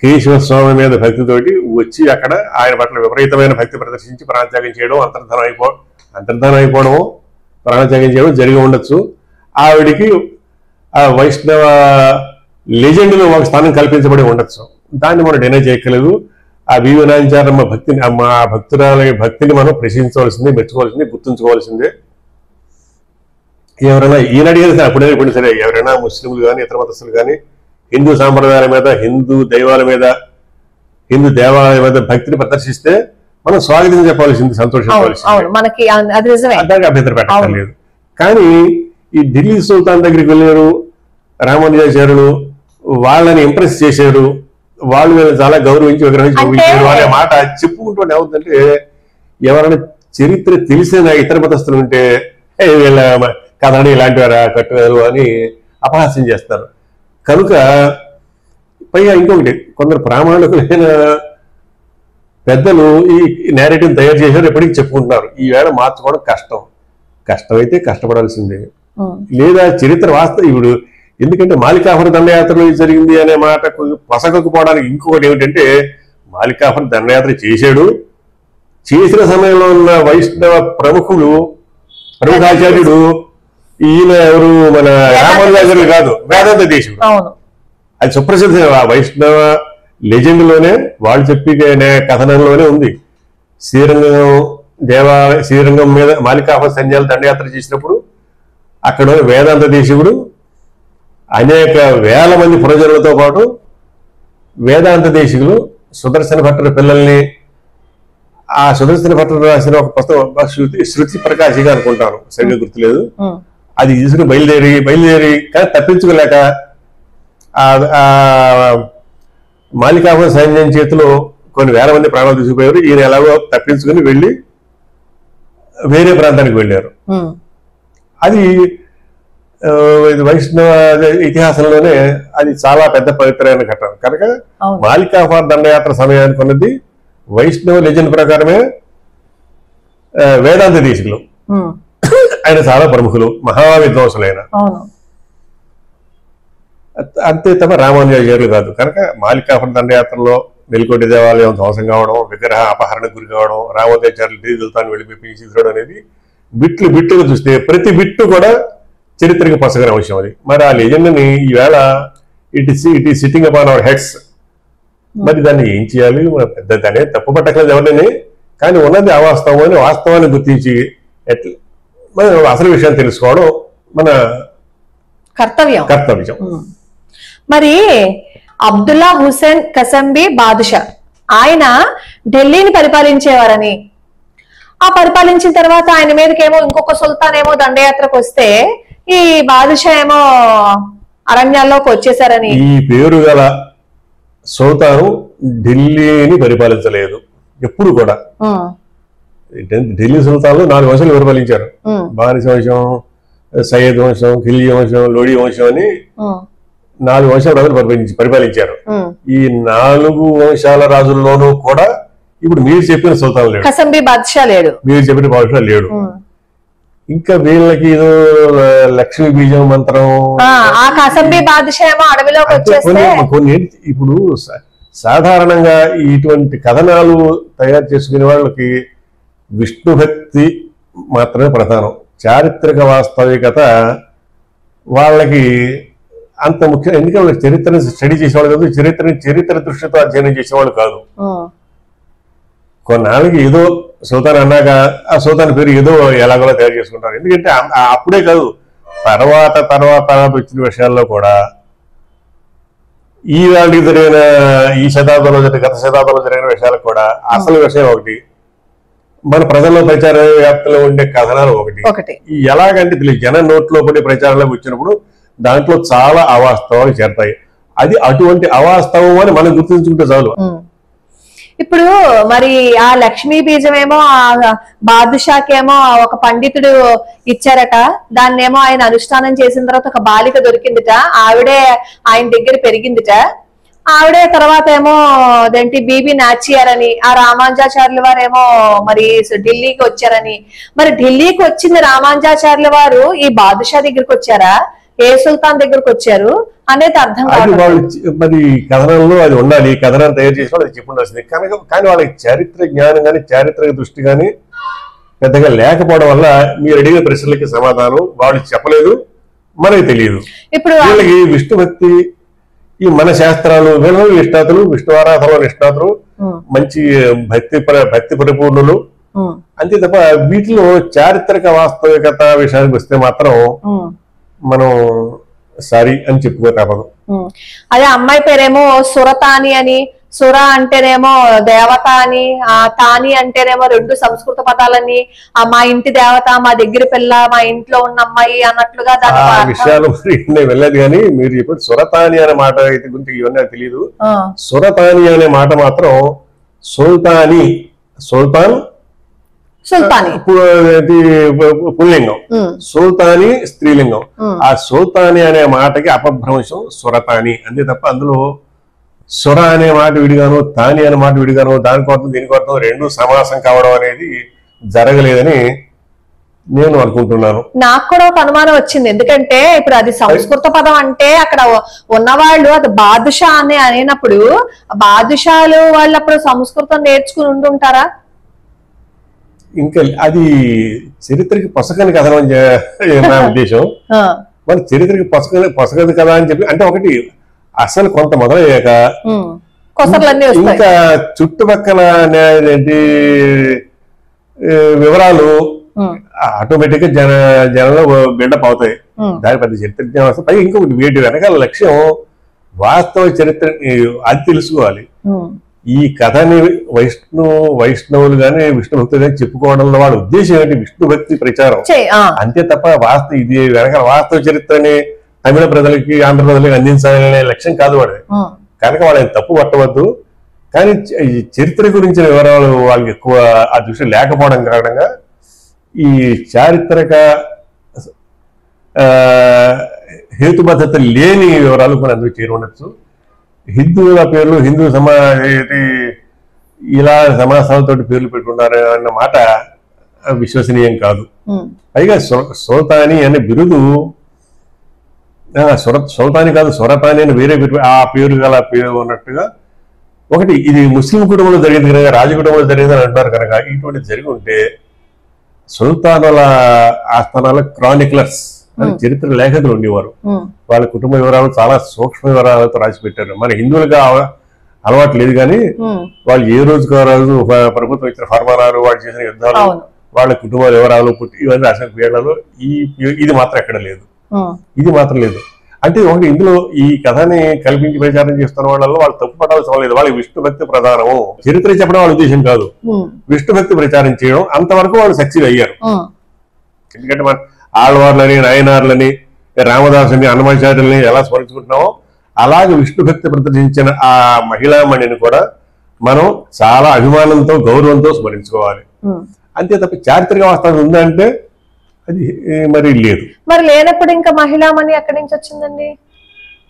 కేశవ స్వామి మీద భక్తితోటి వచ్చి అక్కడ ఆయన పట్ల విపరీతమైన భక్తి ప్రదర్శించి ప్రాణత్యాగం చేయడం, అంతర్ధానం అయిపోవడము, ప్రాణత్యాగం చేయడం జరిగి ఉండొచ్చు. ఆవిడికి ఆ వైష్ణవ లెజెండ్లో ఒక స్థానం కల్పించబడి ఉండొచ్చు. దాన్ని మనం డినై చేయక్కలేదు. ఆ భీమనాంచారమ్మ భక్తిని, ఆ భక్తురాల భక్తిని మనం ప్రశ్నించవలసిందే, మెచ్చుకోవాల్సిందే, గుర్తుంచుకోవాల్సిందే. ఎవరైనా ఈనాడు అప్పుడైనా సరే ఎవరైనా ముస్లింలు కానీ ఇతర మతస్థులు కానీ హిందూ సాంప్రదాయాల మీద, హిందూ దైవాల మీద, హిందూ దేవాలయాల మీద భక్తిని ప్రదర్శిస్తే మనం స్వాగతం చెప్పాల్సింది, సంతోషించవలసింది, దానికి అభ్యంతరం పెట్టలేదు. కానీ ఈ ఢిల్లీ సుల్తాన్ దగ్గరికి వెళ్ళారు రామానుజాచార్యులు, వాళ్ళని ఇంప్రెస్ చేశారు, వాళ్ళ మీద చాలా గౌరవించి విగ్రహం చూపించారు అనే మాట చెప్పుకుంటూ ఏమవుతుందంటే ఎవరైనా చరిత్ర తెలిసిన ఇతర మతస్థులు ఉంటే వీళ్ళ కథని ఇలాంటి వారా కట్టువారు అని అపహాస్యం చేస్తారు. కనుక పైగా ఇంకొకటి, కొందరు ప్రామాణికులైన పెద్దలు ఈ నేరేటివ్ తయారు చేశారు, ఎప్పటికీ చెప్పుకుంటున్నారు. ఈవేళ మార్చుకోవడం కష్టమైతే కష్టపడాల్సిందే, లేదా చరిత్ర వాస్తవం ఇప్పుడు. ఎందుకంటే మాలికాహుర దండయాత్రలో జరిగింది అనే మాటకు పొసగకపోవడానికి ఇంకొకటి ఏమిటంటే, మాలికాహుర దండయాత్ర చేసిన సమయంలో ఉన్న వైష్ణవ ప్రముఖాచార్యుడు ఈయన ఎవరు, మన రామానుజాచార్యులు కాదు, వేదాంత దేశుడు. అది సుప్రసిద్ధ వైష్ణవ లెజెండ్ లోనే వాళ్ళు చెప్పి కథనంలోనే ఉంది. శ్రీరంగం మీద మాలికాహుర సైన్యాలు దండయాత్ర చేసినప్పుడు అక్కడ వేదాంత దేశుడు అనేక వేల మంది పురజనులతో పాటు వేదాంత దేశికులు సుదర్శన భట్టర్ పిల్లల్ని, ఆ సుదర్శన భట్టర్ రాసిన ఒక పుస్తకం శృతి ప్రకాశిగా అనుకుంటాను, సరిగ్గా గుర్తులేదు, అది తీసుకుని బయలుదేరి కానీ తప్పించుకోలేక మాలికాహుర సైన్యం చేతిలో కొన్ని వేల మంది ప్రాణాలు తీసుకుపోయారు. ఈయన ఎలాగో తప్పించుకుని వెళ్ళి వేరే ప్రాంతానికి వెళ్ళారు. అది వైష్ణవ ఇతిహాసంలోనే అది చాలా పెద్ద పవిత్రమైన ఘటన. కనుక మాలికాహుర దండయాత్ర సమయానికి ఉన్నది వైష్ణవ లెజెండ్ ప్రకారమే వేదాంత దేశికులు, ఆయన చాలా ప్రముఖులు, మహా విద్వాంసులైన, అంతే తప్ప రామానుజాచార్యులు కాదు. కనుక మాలికాహుర దండయాత్రలో మెల్కోటి దేవాలయం ధ్వంసం కావడం, విగ్రహ అపహరణకు గురి కావడం, రామానుజాచార్యులు ఢిల్లీ సుల్తాన్ వెళ్ళిపోయి తీసుకురావడం అనేది బిట్టుగా చూస్తే ప్రతి బిట్టు కూడా చరిత్రకి పొసగని అవసరం. అది మరి ఆ లెజెండ్ని ఈవేళ it is sitting upon our heads. మరి దాన్ని ఏం చేయాలి? దాన్ని తప్పు పట్టట్లేదు ఎవరిని, కానీ ఉన్నది అవాస్తవం అని వాస్తవాన్ని గుర్తించి మన అసలు విషయాన్ని తెలుసుకోవడం మన కర్తవ్యం. మరి అబ్దుల్లా హుసేన్ కసంబీ బాదుషా ఆయన ఢిల్లీని పరిపాలించేవారని, ఆ పరిపాలించిన తర్వాత ఆయన మీదకేమో ఇంకొక సుల్తాన్ ఏమో దండయాత్రకు వస్తే ఈ బాదుషా ఏమో అరణ్యాల్లోకి వచ్చేసారని. ఈ పేరు గల సుల్తాను ఢిల్లీని పరిపాలించలేదు ఎప్పుడు కూడా. ఢిల్లీ సుల్తాన్లు 4 వంశాలు పరిపాలించారు. బానిస వంశం, సయ్యద్ వంశం, ఖిల్జీ వంశం, లోడీ వంశం అని 4 వంశాల రాజులు పరిపాలించారు. ఈ 4 వంశాల రాజుల్లోనూ కూడా ఇప్పుడు మీరు చెప్పిన సుల్తాన్ లేడు, కసంబి బాద్షా లేడు, మీరు చెప్పిన బాద్షా లేడు. ఇంకా వీళ్ళకి ఏదో లక్ష్మీ బీజం మంత్రం, ఆ కసంబి బాద్షా ఏమో అడవిలోకి వచ్చేస్తే కొన్ని ఇప్పుడు సాధారణంగా ఇటువంటి కథనాలు తయారు చేసుకునే వాళ్ళకి విష్ణు భక్తి మాత్రమే ప్రధానం. చారిత్రక వాస్తవికత వాళ్ళకి అంత ముఖ్యం. ఎందుకంటే వాళ్ళకి చరిత్రని స్టడీ చేసేవాళ్ళు కాదు, చరిత్ర దృష్టితో అధ్యయనం చేసేవాళ్ళు కాదు. కొన్నాళ్ళకి ఏదో సుల్తాన్ అన్నాక ఆ సుల్తాన్ పేరు ఏదో ఎలాగోలా తయారు చేసుకుంటారు. ఎందుకంటే అప్పుడే కాదు, తర్వాత వచ్చిన విషయాల్లో కూడా ఈ వాళ్ళకి జరిగిన ఈ శతాబ్దంలో గత శతాబ్దంలో జరిగిన విషయాలకు కూడా అసలు విషయం ఒకటి, మన ప్రజల్లో ప్రచార వ్యాప్తిలో ఉండే కథనాలు ఒకటి. ఎలాగంటే తెలియదు, జన నోట్లో పడి ప్రచారంలోకి వచ్చినప్పుడు దాంట్లో చాలా అవాస్తవాలు చేరతాయి. అది అటువంటి అవాస్తవం అని మనం గుర్తించుకుంటే చాలు. ఇప్పుడు మరి ఆ లక్ష్మీ బీజమేమో ఆ బాదుషాకేమో ఒక పండితుడు ఇచ్చారట, దాన్నేమో ఆయన అనుష్ఠానం చేసిన తర్వాత ఒక బాలిక దొరికిందిట, ఆవిడే ఆయన దగ్గర పెరిగిందిట. ఆవిడే తర్వాత ఏమో అదేంటి బీబీ నాచియార్ అని, ఆ రామానుజాచార్యుల వారేమో మరి ఢిల్లీకి వచ్చారని. మరి ఢిల్లీకి వచ్చింది రామానుజాచార్యుల వారు ఈ బాదుషా దగ్గరికి వచ్చారా, ఏ సుల్తాన్ దగ్గరకు వచ్చారు అనేది అర్థం కాదు. మరి కథనంలో అది ఉండాలి, కథనాన్ని తయారు చేసిన వాళ్ళు అది చెప్పుండాల్సింది. కానీ వాళ్ళకి చారిత్ర జ్ఞానం కానీ చారిత్రక దృష్టి కానీ పెద్దగా లేకపోవడం వల్ల మీరు అడిగిన ప్రశ్నలకి సమాధానం వాళ్ళు చెప్పలేదు, మనకి తెలియదు. ఇప్పుడు వీళ్ళకి విష్ణు భక్తి, ఈ మన శాస్త్రాలు, వీళ్ళు నిష్ణాతులు, విష్ణు ఆరాధనలో నిష్ణాతులు, మంచి భక్తి పరిపూర్ణులు, అంతే తప్ప వీటిలో చారిత్రక వాస్తవికత విషయానికి వస్తే మాత్రం మనం సారీ అని చెప్పుకో తప్పదు. అదే అమ్మాయి పేరేమో సురతాని అని, సుర అంటేనేమో దేవత అని, ఆ తాని అంటేనేమో 2 సంస్కృత పదాలని, ఆ మా ఇంటి దేవత, మా దగ్గర పిల్ల, మా ఇంట్లో ఉన్న అమ్మాయి అన్నట్లుగా దాని విషయాలు నేను వెళ్ళలేదు. కానీ మీరు ఇప్పుడు సురతాని అనే మాట అయితే గురించి ఇవన్నీ తెలియదు. సురతాని అనే మాట మాత్రం సుల్తాని, సుల్తాన్ సుల్తాని పుల్లింగం, సుల్తాని స్త్రీలింగం. ఆ సుల్తాని అనే మాటకి అపభ్రంశం సురతాని అంతే తప్ప అందులో సుర అనే మాట విడిగాను, తాని అనే మాట విడిగాను, దానికోసం దీనికోసం 2 సమాసం కావడం అనేది జరగలేదని నేను అనుకుంటున్నాను. నాకు కూడా ఒక అనుమానం వచ్చింది. ఎందుకంటే ఇప్పుడు అది సంస్కృత పదం అంటే అక్కడ ఉన్నవాళ్ళు అది బాదుషా అని అనేటప్పుడు బాదుషాలు వాళ్ళు అప్పుడు సంస్కృతం నేర్చుకుని ఉండుంటారా? ఇంకా అది చరిత్రకి పొసకని కథ నా ఉద్దేశం. మరి చరిత్రకి పొసగదు కదా అని చెప్పి అంటే ఒకటి అసలు కొంత మొదలయ్యాక ఇంకా చుట్టుపక్కల వివరాలు ఆటోమేటిక్ గా జనంలో బిల్డప్ అవుతాయి. దాని పెద్ద చరిత్ర పై ఇంకొకటి వీటి వెనకాల లక్ష్యం వాస్తవ చరిత్ర అది తెలుసుకోవాలి. ఈ కథని వైష్ణవులు గాని విష్ణు భక్తులు కానీ చెప్పుకోవడంలో వాడి ఉద్దేశం ఏంటి? విష్ణు భక్తి ప్రచారం అంతే తప్ప ఇది వెనకాల వాస్తవ చరిత్రని తమిళ ప్రజలకి ఆంధ్ర ప్రజలకి అందించాలనే లక్ష్యం కాదు వాడి. కనుక వాళ్ళని తప్పు పట్టవద్దు. కానీ ఈ చరిత్ర గురించిన వివరాలు వాళ్ళకి ఎక్కువ ఆ దృష్టి లేకపోవడం కారణంగా ఈ చారిత్రక హేతుబద్ధత లేని వివరాలు కూడా అందుకు చేరుండొచ్చు. హిందువుల పేర్లు హిందూ ఇలా సమాసాలతో పేర్లు పెట్టుకున్నారు అన్న మాట విశ్వసనీయం కాదు. పైగా సుల్తాని అనే బిరుదు సుల్తాని కాదు, సురతాని అని వేరే ఆ పేరు గల పేరు ఉన్నట్టుగా ఒకటి ఇది ముస్లిం కుటుంబంలో జరిగింది కనుక రాజ కుటుంబంలో జరిగింది అని అంటున్నారు కనుక ఇటువంటి జరిగి ఉంటే సుల్తానుల ఆస్థానాల క్రానిక్లర్స్ అని చరిత్ర లేఖకులు ఉండేవారు. వాళ్ళ కుటుంబ వివరాలు చాలా సూక్ష్మ వివరాలతో రాసి పెట్టారు. మన హిందువులుగా అలవాటు లేదు కానీ వాళ్ళు ఏ రోజుకు ఆ రోజు ప్రభుత్వం ఇచ్చిన ఫర్మానాలు, వాళ్ళు చేసిన యుద్ధాలు, వాళ్ళ కుటుంబ వివరాలు ఇవన్నీ రాసిన పేర్లలో ఇది మాత్రం ఎక్కడ లేదు. ఇది మాత్రం లేదు. అంటే ఒకటి ఇందులో ఈ కథని కల్పించి ప్రచారం చేస్తున్న వాళ్ళలో వాళ్ళు తప్పు పడాల్సిన లేదు. వాళ్ళకి విష్ణు భక్తి ప్రధానము, చరిత్ర చెప్పడం వాళ్ళ ఉద్దేశం కాదు. విష్ణు భక్తి ప్రచారం చేయడం అంతవరకు వాళ్ళు సక్సెస్ అయ్యారు. ఎందుకంటే మన ఆళ్వార్లని, నాయనార్లని, రామదాసుని, హనుమాచార్యులని ఎలా స్మరించుకుంటున్నామో అలాగే విష్ణు భక్తి ప్రదర్శించిన ఆ మహిళామణిని కూడా మనం చాలా అభిమానంతో, గౌరవంతో స్మరించుకోవాలి. అంతే తప్ప చారిత్రక వాస్తవం ఉందంటే అది మరి లేదు. మరి లేనప్పుడు ఇంకా మహిళామణి ఎక్కడి నుంచి వచ్చిందండి?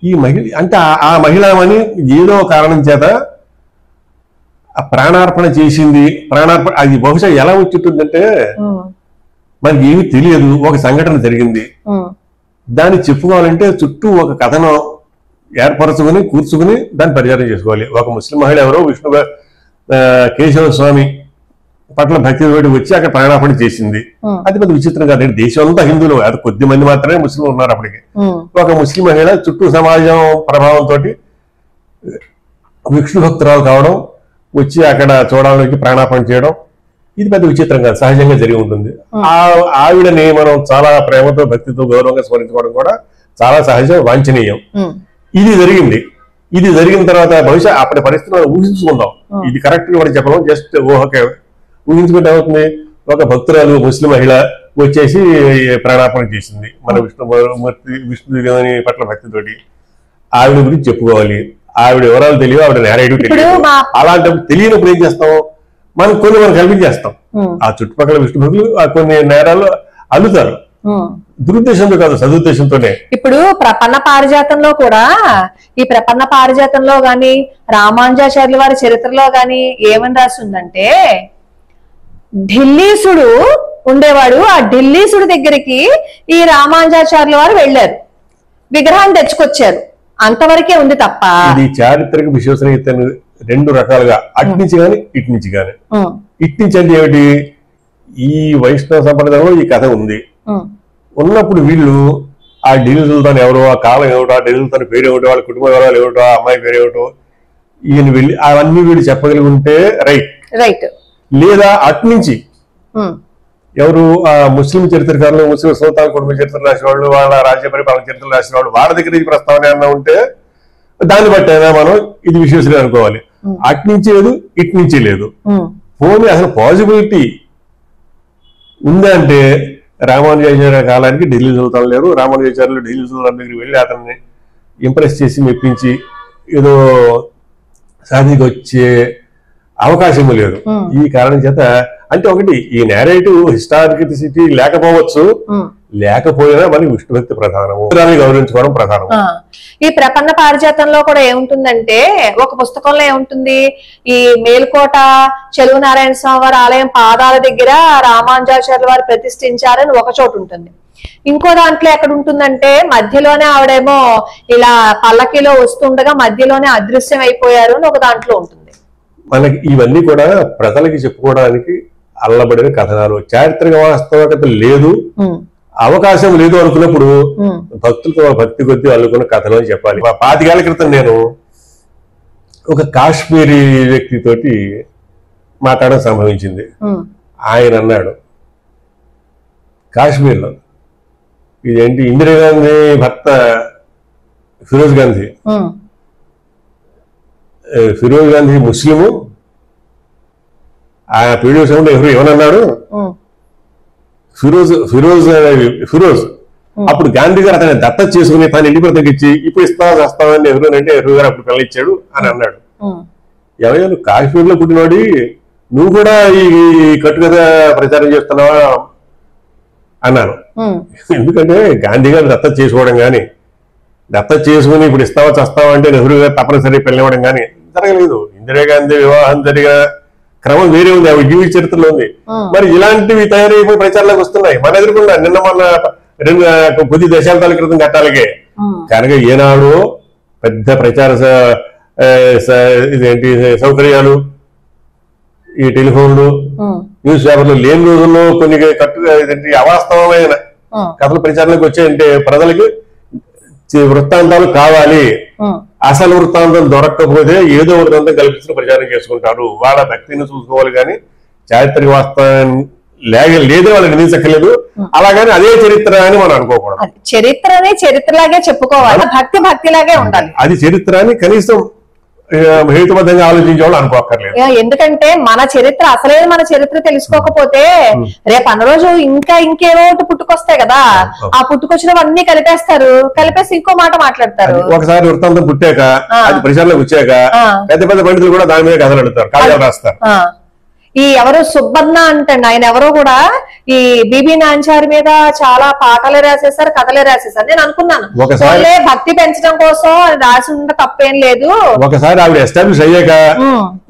ఈ మహిళ అంటే ఆ మహిళామణి ఏదో కారణం చేత ఆ ప్రాణార్పణ చేసింది. ప్రాణార్పణ అది బహుశా ఎలా వచ్చింటుందంటే మనకి ఏమీ తెలియదు. ఒక సంఘటన జరిగింది, దాన్ని చెప్పుకోవాలంటే చుట్టూ ఒక కథనం ఏర్పరచుకుని కూర్చుకుని దాన్ని పరిహారం చేసుకోవాలి. ఒక ముస్లిం మహిళ ఎవరో విష్ణు కేశవ స్వామి పట్ల భక్తి తోటి వచ్చి అక్కడ ప్రాణార్పణ చేసింది. అది పెద్ద విచిత్రం కాదండి. దేశం అంతా హిందువులు, అది కొద్ది మంది మాత్రమే ముస్లింలు ఉన్నారు అప్పటికి. ఒక ముస్లిం మహిళ చుట్టూ సమాజం ప్రభావంతో విష్ణు భక్తురాలు కావడం, వచ్చి అక్కడ చూడాలని ప్రాణార్పణ చేయడం, ఇది పెద్ద విచిత్రం కాదు, సహజంగా జరిగి ఉంటుంది. ఆవిడని మనం చాలా ప్రేమతో, భక్తితో, గౌరవంగా స్మరించుకోవడం కూడా చాలా సహజం, వాంఛనీయం. ఇది జరిగింది. ఇది జరిగిన తర్వాత బహుశా అప్పటి పరిస్థితులను ఊహించుకుందాం. ఇది కరెక్ట్ గా కూడా చెప్పడం, జస్ట్ ఊహకే ఊహించుకుంటే అవుతుంది. ఒక భక్తురాలు ముస్లిం మహిళ వచ్చేసి ప్రాణార్పణ చేసింది మన విష్ణుదేవుని పట్ల భక్తితోటి. ఆవిడ గురించి చెప్పుకోవాలి, ఆవిడ వివరాలు తెలియవు, ఆవిడ నేరేటివ్ తెలియదు. అలాంటప్పుడు తెలియనప్పుడు ఏం చేస్తాం, మనం కల్పించేస్తాం. ఆ చుట్టుపక్కల విష్ణు భక్తులు కొన్ని నేరాలు అల్లుతారు, దురుద్దేశంతో కాదు, సదుద్దేశంతోనే. ఇప్పుడు ప్రపన్న పారిజాతంలో కూడా, ఈ ప్రపన్న పారిజాతంలో గాని రామానుజాచార్యుల వారి చరిత్రలో గాని ఏమని రాస్తుందంటే, ఢిల్లీసుడు ఉండేవాడు, ఆ ఢిల్లీసుడు దగ్గరికి ఈ రామానుజాచార్యుల వారు వెళ్లారు, విగ్రహాన్ని తెచ్చుకొచ్చారు, అంతవరకే ఉంది తప్ప. ఇది చారిత్రక విశ్వసనీయతను రెండు రకాలుగా, అటు నుంచి గాని ఇటు నుంచి గాని. ఇటు నుంచి అంటే ఏమిటి, ఈ వైష్ణవ సంప్రదాయంలో ఈ కథ ఉంది. ఉన్నప్పుడు వీళ్ళు ఆ ఢిల్లీ సుల్తాన్ ఎవరో, ఆ కాలం ఏమిటో, ఆ ఢిల్లీ సుల్తాన్ పేరు ఏమిటో, వాళ్ళ కుటుంబ వివరాలు ఏమిటో, ఆ అమ్మాయి పేరు ఏమిటో, ఈయన వెళ్ళి అవన్నీ వీళ్ళు చెప్పగలిగి ఉంటే రైట్. లేదా అటు నుంచి ఎవరు ముస్లిం చరిత్రకారులు, ముస్లిం సుల్తాన్ కుటుంబ చరిత్ర రాసిన వాళ్ళు, వాళ్ళ రాజ్య పరిపాలన చరిత్ర రాసిన వాళ్ళు, వాళ్ళ దగ్గర ఈ ప్రస్తావన ఏమన్నా ఉంటే దాన్ని బట్టి అయినా మనం ఇది విశ్వసనీయం అనుకోవాలి. అటు నుంచి లేదు, ఇటు నుంచి లేదు. పోనీ అసలు పాజిబిలిటీ ఉందంటే రామానుజాచార్య కాలానికి ఢిల్లీ సుల్తాన్ లేరు. రామానుజాచార్యులు ఢిల్లీ సుల్తాన్ దగ్గరికి వెళ్ళి అతన్ని ఇంప్రెస్ చేసి మెప్పించి ఏదో సాధికి వచ్చే అవకాశం లేదు. ఈ కారణం చేత అంటే ఒకటి, ఈ నేరేటివ్ హిస్టారిసిటీ లేకపోవచ్చు, లేకపోయినా మనకి విష్ణు భక్తి ప్రధానము, గౌరవించుకోవడం ప్రధానం. ఈ ప్రపన్న పారిజాతంలో కూడా ఏముంటుందంటే, ఒక పుస్తకంలో ఏముంటుంది, ఈ మేల్కోట చెలువు నారాయణ స్వామి వారి ఆలయం పాదాల దగ్గర రామానుజాచార్యుల వారు ప్రతిష్ఠించారని ఒక చోటు ఉంటుంది. ఇంకో దాంట్లో ఎక్కడ ఉంటుందంటే, మధ్యలోనే ఆవిడేమో ఇలా పల్లకిలో వస్తుండగా మధ్యలోనే అదృశ్యం అయిపోయారు అని ఒక దాంట్లో ఉంటుంది. మనకి ఇవన్నీ కూడా ప్రజలకి చెప్పుకోవడానికి అల్లబడిన కథనాలు. చారిత్రక వాస్తవికత లేదు, అవకాశం లేదు అనుకున్నప్పుడు భక్తులతో భక్తి కొద్దీ అల్లుకున్న కథలు అని చెప్పాలి. 25 ఏళ్ల క్రితం నేను ఒక కాశ్మీరీ వ్యక్తితోటి మాట్లాడడం సంభవించింది. ఆయన అన్నాడు, కాశ్మీర్లో ఇదేంటి ఇందిరాగాంధీ భర్త ఫిరోజ్ గాంధీ ముస్లిము, ఆ పీడియో సౌండ్ ఏమన్నాడు, ఫిరోజ్ అప్పుడు గాంధీ గారు అతన్ని దత్తత చేసుకుని తను ఇంటి బ్రతకి ఇచ్చి ఇప్పుడు వస్తావని నెహ్రూ అంటే నెహ్రూ గారు అప్పుడు పిల్లలు ఇచ్చాడు అని అన్నాడు. ఎవరైనా నువ్వు కాశ్మీర్ లో పుట్టినోడి, నువ్వు కూడా ఈ కట్టుకథ ప్రచారం చేస్తున్నావా అన్నాను. ఎందుకంటే గాంధీ గారు దత్తత చేసుకోవడం కానీ, దత్తత చేసుకుని ఇప్పుడు వస్తావా అంటే నెహ్రూ గారు తప్పనిసరి పిల్లవడం కానీ జరగలేదు. ఇందిరాగాంధీ వివాహం జరిగిన క్రమం వేరే ఉంది, అవి జీవిత చరిత్రలో ఉంది. మరి ఇలాంటివి తయారైపోయి ప్రచారంలోకి వస్తున్నాయి మన ఎదురుకుండా. నిన్న మొన్న కొద్ది దశాబ్దాల క్రితం కట్టాలకే కనుక ఏనాడు పెద్ద ప్రచార ఇదేంటి సౌకర్యాలు, ఈ టెలిఫోన్లు, న్యూస్ పేపర్లు లేని రోజుల్లో కొన్ని ఇదేంటి అవాస్తవమైన కథలు ప్రచారంలోకి వచ్చాయంటే ప్రజలకి వృత్తాంతాలు కావాలి. అసలు వృత్తాంతం దొరకకపోతే ఏదో వృత్తాంతం కల్పించిన ప్రచారం చేసుకుంటారు. వాళ్ళ భక్తిని చూసుకోవాలి కానీ చారిత్రక వాస్తవం లేదు వాళ్ళకి నిందించక్కర్లేదు. అలాగని అదే చరిత్ర అని మనం అనుకోకూడదు. చరిత్రనే చరిత్రలాగే చెప్పుకోవాలి, భక్తి భక్తిలాగే ఉండాలి. అది చరిత్ర అని కనీసం హేతుబద్ధంగా ఆలోచించే వాళ్ళు అనుకోక్కర్లేదు. ఎందుకంటే మన చరిత్ర అసలే మన చరిత్ర తెలుసుకోకపోతే రేపు అన్న రోజు ఇంకేవో పుట్టుకొస్తాయి కదా, ఆ పుట్టుకొచ్చినవన్నీ కలిపేసి ఇంకో మాట మాట్లాడతారు. ఒకసారి వృత్తాంతం పుట్టాక అది ప్రచారంలోకి వచ్చాక పెద్ద పెద్ద పండితులు కూడా దాని మీద కథలు అడుగుతారు, కావ్యాలు రాస్తారు. ఈ ఎవరు సుబ్బన్న అంటండి, ఆయన ఎవరో కూడా ఈ బీబీ నాంచారి మీద చాలా పాటలే రాసేసారు, కథలే రాసేసారు. నేను అనుకున్నాను భక్తి పెంచడం కోసం రాసి ఉంటే తప్పేం లేదు. ఒకసారి ఆవిడ ఎస్టాబ్లిష్ అయ్యాక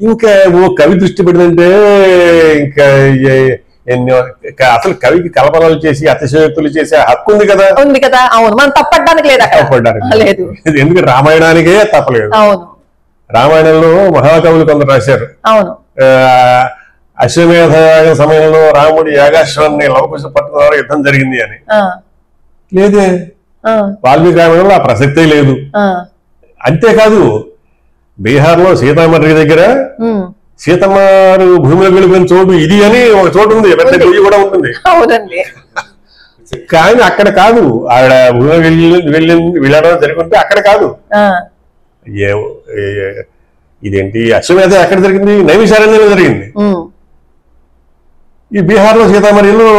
ఇంకా కవి దృష్టి పెట్టిందంటే ఇంకా అసలు కవికి కల్పనలు చేసి అతిశయోక్తులు చేసే హక్కు ఉంది కదా. అవును, మనం తప్పడానికి లేదు. ఎందుకంటే రామాయణానికే తప్పలేదు. అవును, రామాయణంలో మహాకవులు కొందరు రాశారు. అవును, అశ్వమేధ సమయంలో రాముడి యాగాశ్వాన్ని లవకుశ పట్టుకున్న యుద్ధం జరిగింది అని లేదే. వాల్మీకి రామాయణంలో ఆ ప్రసక్తే లేదు. అంతేకాదు బీహార్ లో సీతామర్రి దగ్గర సీతమ్మారు భూమిలోకి వెళ్ళిపోయిన చోటు ఇది అని ఒక చోటు ఉంది, పెద్ద గొయ్యి కూడా ఉంటుంది. కానీ అక్కడ కాదు, ఆవిడ భూమిలోకి వెళ్ళడం జరుగుతుంటే అక్కడ కాదు. ఇదేంటి అశ్వమేధ ఎక్కడ జరిగింది? నైమిషారణ్యంలో జరిగింది. ఈ బీహార్ లో సీతామరిలో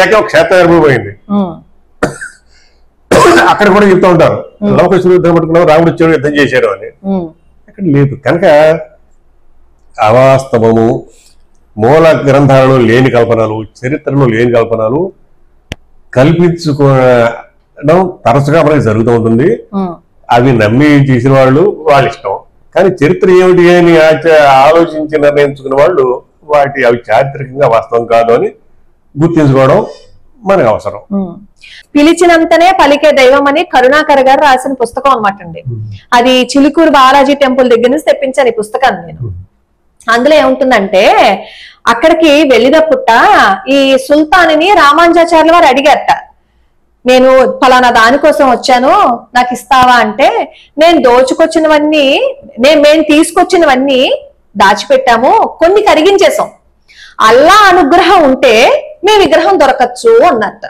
ఏకైక క్షేత్రం ఏర్పడిపోయింది. అక్కడ కూడా చెప్తూ ఉంటారు లవకుశుడు యుద్ధం పట్టుకున్నావు, రాముడు వచ్చాడు యుద్ధం చేశాడు అని. అక్కడ లేదు కనుక అవాస్తవము, మూల గ్రంథాలలో లేని కల్పనలు, చరిత్రలో లేని కల్పనలు కల్పించుకోవడం తరచుగా మనకి జరుగుతూ ఉంటుంది. అవి నమ్మి చేసిన వాళ్ళు వాళ్ళ ఇష్టం. కానీ చరిత్ర ఏమిటి అని ఆలోచించి నిర్ణయించుకున్న వాళ్ళు అవి చారిత్రకంగా వాస్తవం కాదు అని గుర్తించుకోవడం మనకు అవసరం. పిలిచినంతనే పలికే దైవం అని కరుణాకర్ గారు రాసిన పుస్తకం అనమాట అండి. అది చిలుకూరు బాలాజీ టెంపుల్ దగ్గర నుంచి తెప్పించాను ఈ పుస్తకాన్ని నేను. అందులో ఏముంటుందంటే అక్కడికి వెళ్ళినప్పుట ఈ సుల్తాన్ని రామానుజాచార్యుల వారు అడిగారట, నేను ఫలానా దానికోసం వచ్చాను నాకు ఇస్తావా అంటే, నేను దోచుకొచ్చినవన్నీ మేము తీసుకొచ్చినవన్నీ దాచిపెట్టాము, కొన్ని కరిగించేసాం, అల్లా అనుగ్రహం ఉంటే మీ విగ్రహం దొరకచ్చు అన్నట్ట.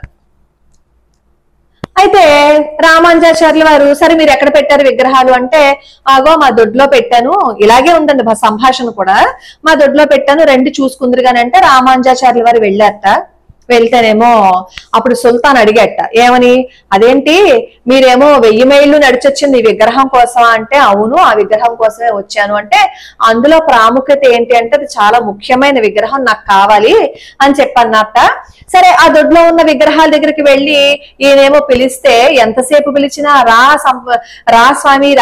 అయితే రామానుజాచార్యుల వారు సరే మీరు ఎక్కడ పెట్టారు విగ్రహాలు అంటే, ఆగో మా దొడ్లో పెట్టాను, ఇలాగే ఉందండి సంభాషణ కూడా, మా దొడ్లో పెట్టాను రండి చూసుకుందరు గాని అంటే రామానుజాచార్యుల వారు వెళ్ళారట. వెళ్తేనేమో అప్పుడు సుల్తాన్ అడిగట ఏమని, అదేంటి మీరేమో 1000 మైళ్ళు నడిచొచ్చింది ఈ విగ్రహం కోసం అంటే, అవును ఆ విగ్రహం కోసమే వచ్చాను అంటే, అందులో ప్రాముఖ్యత ఏంటి అంటే అది చాలా ముఖ్యమైన విగ్రహం నాకు కావాలి అని చెప్పన్నట్ట. సరే ఆ దొడ్లో ఉన్న విగ్రహాల దగ్గరికి వెళ్ళి ఈయనేమో పిలిస్తే ఎంతసేపు పిలిచినా రా స్వామి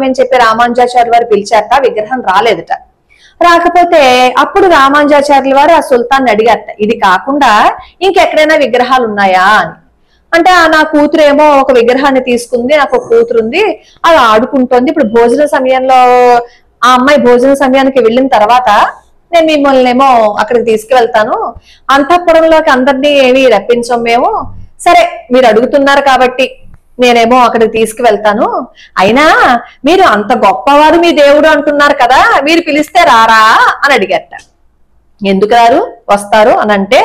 అని చెప్పి రామానుజాచార్యుల వారు పిలిచారట, విగ్రహం రాలేదట. రాకపోతే అప్పుడు రామానుజాచార్యుల వారు ఆ సుల్తాన్ అడిగారట, ఇది కాకుండా ఇంకెక్కడైనా విగ్రహాలు ఉన్నాయా అని. అంటే నా కూతురు ఏమో ఒక విగ్రహాన్ని తీసుకుంది, నాకు ఒక కూతురు ఉంది, అది ఆడుకుంటోంది, ఇప్పుడు భోజన సమయంలో ఆ అమ్మాయి భోజన సమయానికి వెళ్ళిన తర్వాత నేను మిమ్మల్ని ఏమో అక్కడికి తీసుకువెళ్తాను, అంతఃపురంలోకి అందరినీ ఏమి రప్పించం మేము, సరే మీరు అడుగుతున్నారు కాబట్టి నేనేమో అక్కడికి తీసుకువెళ్తాను, అయినా మీరు అంత గొప్పవారు మీ దేవుడు అంటున్నారు కదా, మీరు పిలిస్తే రారా అని అడిగట. ఎందుకు రారు, వస్తారు అని అంటే,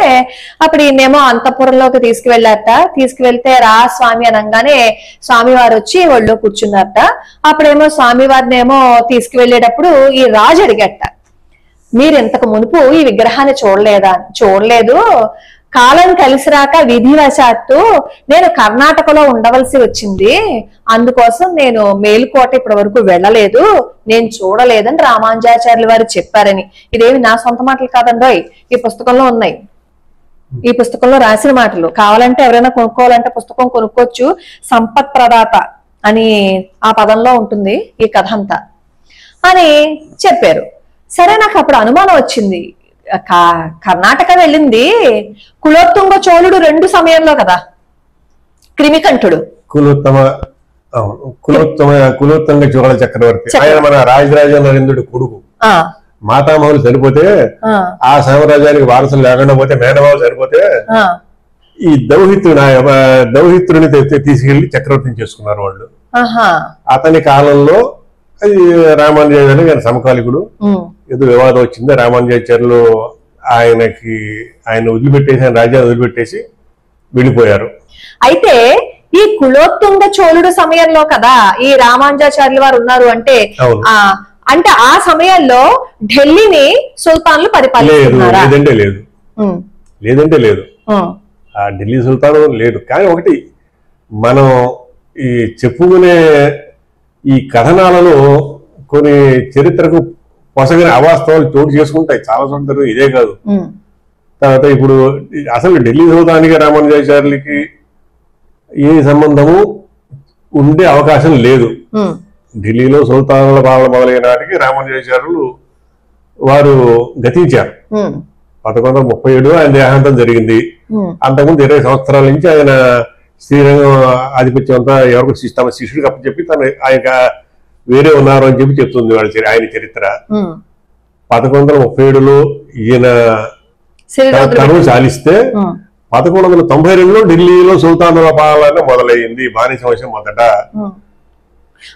అప్పుడు ఈయనేమో అంతఃపురంలోకి తీసుకువెళ్ళారట. తీసుకువెళ్తే రా స్వామి అనగానే స్వామివారు వచ్చి ఒళ్ళో కూర్చున్నారట. అప్పుడేమో స్వామివారిని ఏమో తీసుకువెళ్ళేటప్పుడు ఈ రాజు అడిగట, మీరు ఇంతకు మునుపు ఈ విగ్రహాన్ని చూడలేదా? చూడలేదు, కాలం కలిసి రాక విధివశాత్తు నేను కర్ణాటకలో ఉండవలసి వచ్చింది, అందుకోసం నేను మేలుకోట ఇప్పటి వరకు వెళ్ళలేదు, నేను చూడలేదని రామానుజాచార్యుల వారు చెప్పారని. ఇదేమి నా సొంత మాటలు కాదండోయ్, ఈ పుస్తకంలో ఉన్నాయి, ఈ పుస్తకంలో రాసిన మాటలు. కావాలంటే ఎవరైనా కొనుక్కోవాలంటే పుస్తకం కొనుక్కోవచ్చు, సంపత్ ప్రదాత అని ఆ పదంలో ఉంటుంది ఈ కథ అంతా అని చెప్పారు. సరే నాకు అప్పుడు అనుమానం వచ్చింది, కర్ణాటక వెళ్ళింది కులోత్తుంగ చోళుడు 2 సమయంలో కదా, క్రిమికంఠుడు కులోత్తుంగ చోళ చక్రవర్తి, ఆయన మన రాజరాజ నరేంద్రుడి కొడుకు. మాతామహులు సరిపోతే ఆ సామ్రాజ్యానికి వారసులు లేకుండా పోతే, మేనమావులు సరిపోతే ఈ దౌహిత్రుని తీసుకెళ్లి చక్రవర్తిని చేసుకున్నారు వాళ్ళు. అతని కాలంలో అది రామానుజాచార్యులు ఆయన సమకాలికుడు. ఏదో వివాదం వచ్చింది, రామానుజాచార్యులు ఆయన వదిలిపెట్టేసి, ఆయన రాజ్యాన్ని వదిలిపెట్టేసి వెళ్ళిపోయారు. అయితే ఈ కులోత్తుంగ చోళుడు సమయంలో కదా ఈ రామానుజాచార్యులు వారు ఉన్నారు అంటే అవును. అంటే ఆ సమయంలో ఢిల్లీని సుల్తాన్లు పరిపాలిస్తున్నారా? లేదంటే లేదు, లేదంటే లేదు, ఆ ఢిల్లీ సుల్తాను లేడు. కానీ ఒకటి మనం ఈ చెప్పుకునే ఈ కథనాలలో కొన్ని చరిత్రకు పొసగిన అవాస్తవాలు చోటు చేసుకుంటాయి చాలా చోట్ల. ఇదే కాదు, తర్వాత ఇప్పుడు అసలు ఢిల్లీ సుల్తానికి రామానుజాచార్యులకి ఏ సంబంధము ఉండే అవకాశం లేదు. ఢిల్లీలో సుల్తానుల పాలన మొదలైన నాటికి రామానుజాచార్యులు వారు గతించారు. 1137 ఆయన దేహాంతం జరిగింది. అంతకుముందు 20 సంవత్సరాల నుంచి ఆయన శ్రీరంగం ఆధిపత్యం అంతా ఎవరికి తమ శిష్యుడికి అప్పచెప్పి ఆయన వేరే ఉన్నారు అని చెప్పి చెప్తుంది ఆయన చరిత్ర. 1137లో ఈయన తనువు చాలిస్తే 1192లో ఢిల్లీలో సుల్తానుల పాలన మొదలైంది, బానిస వంశం మొదట.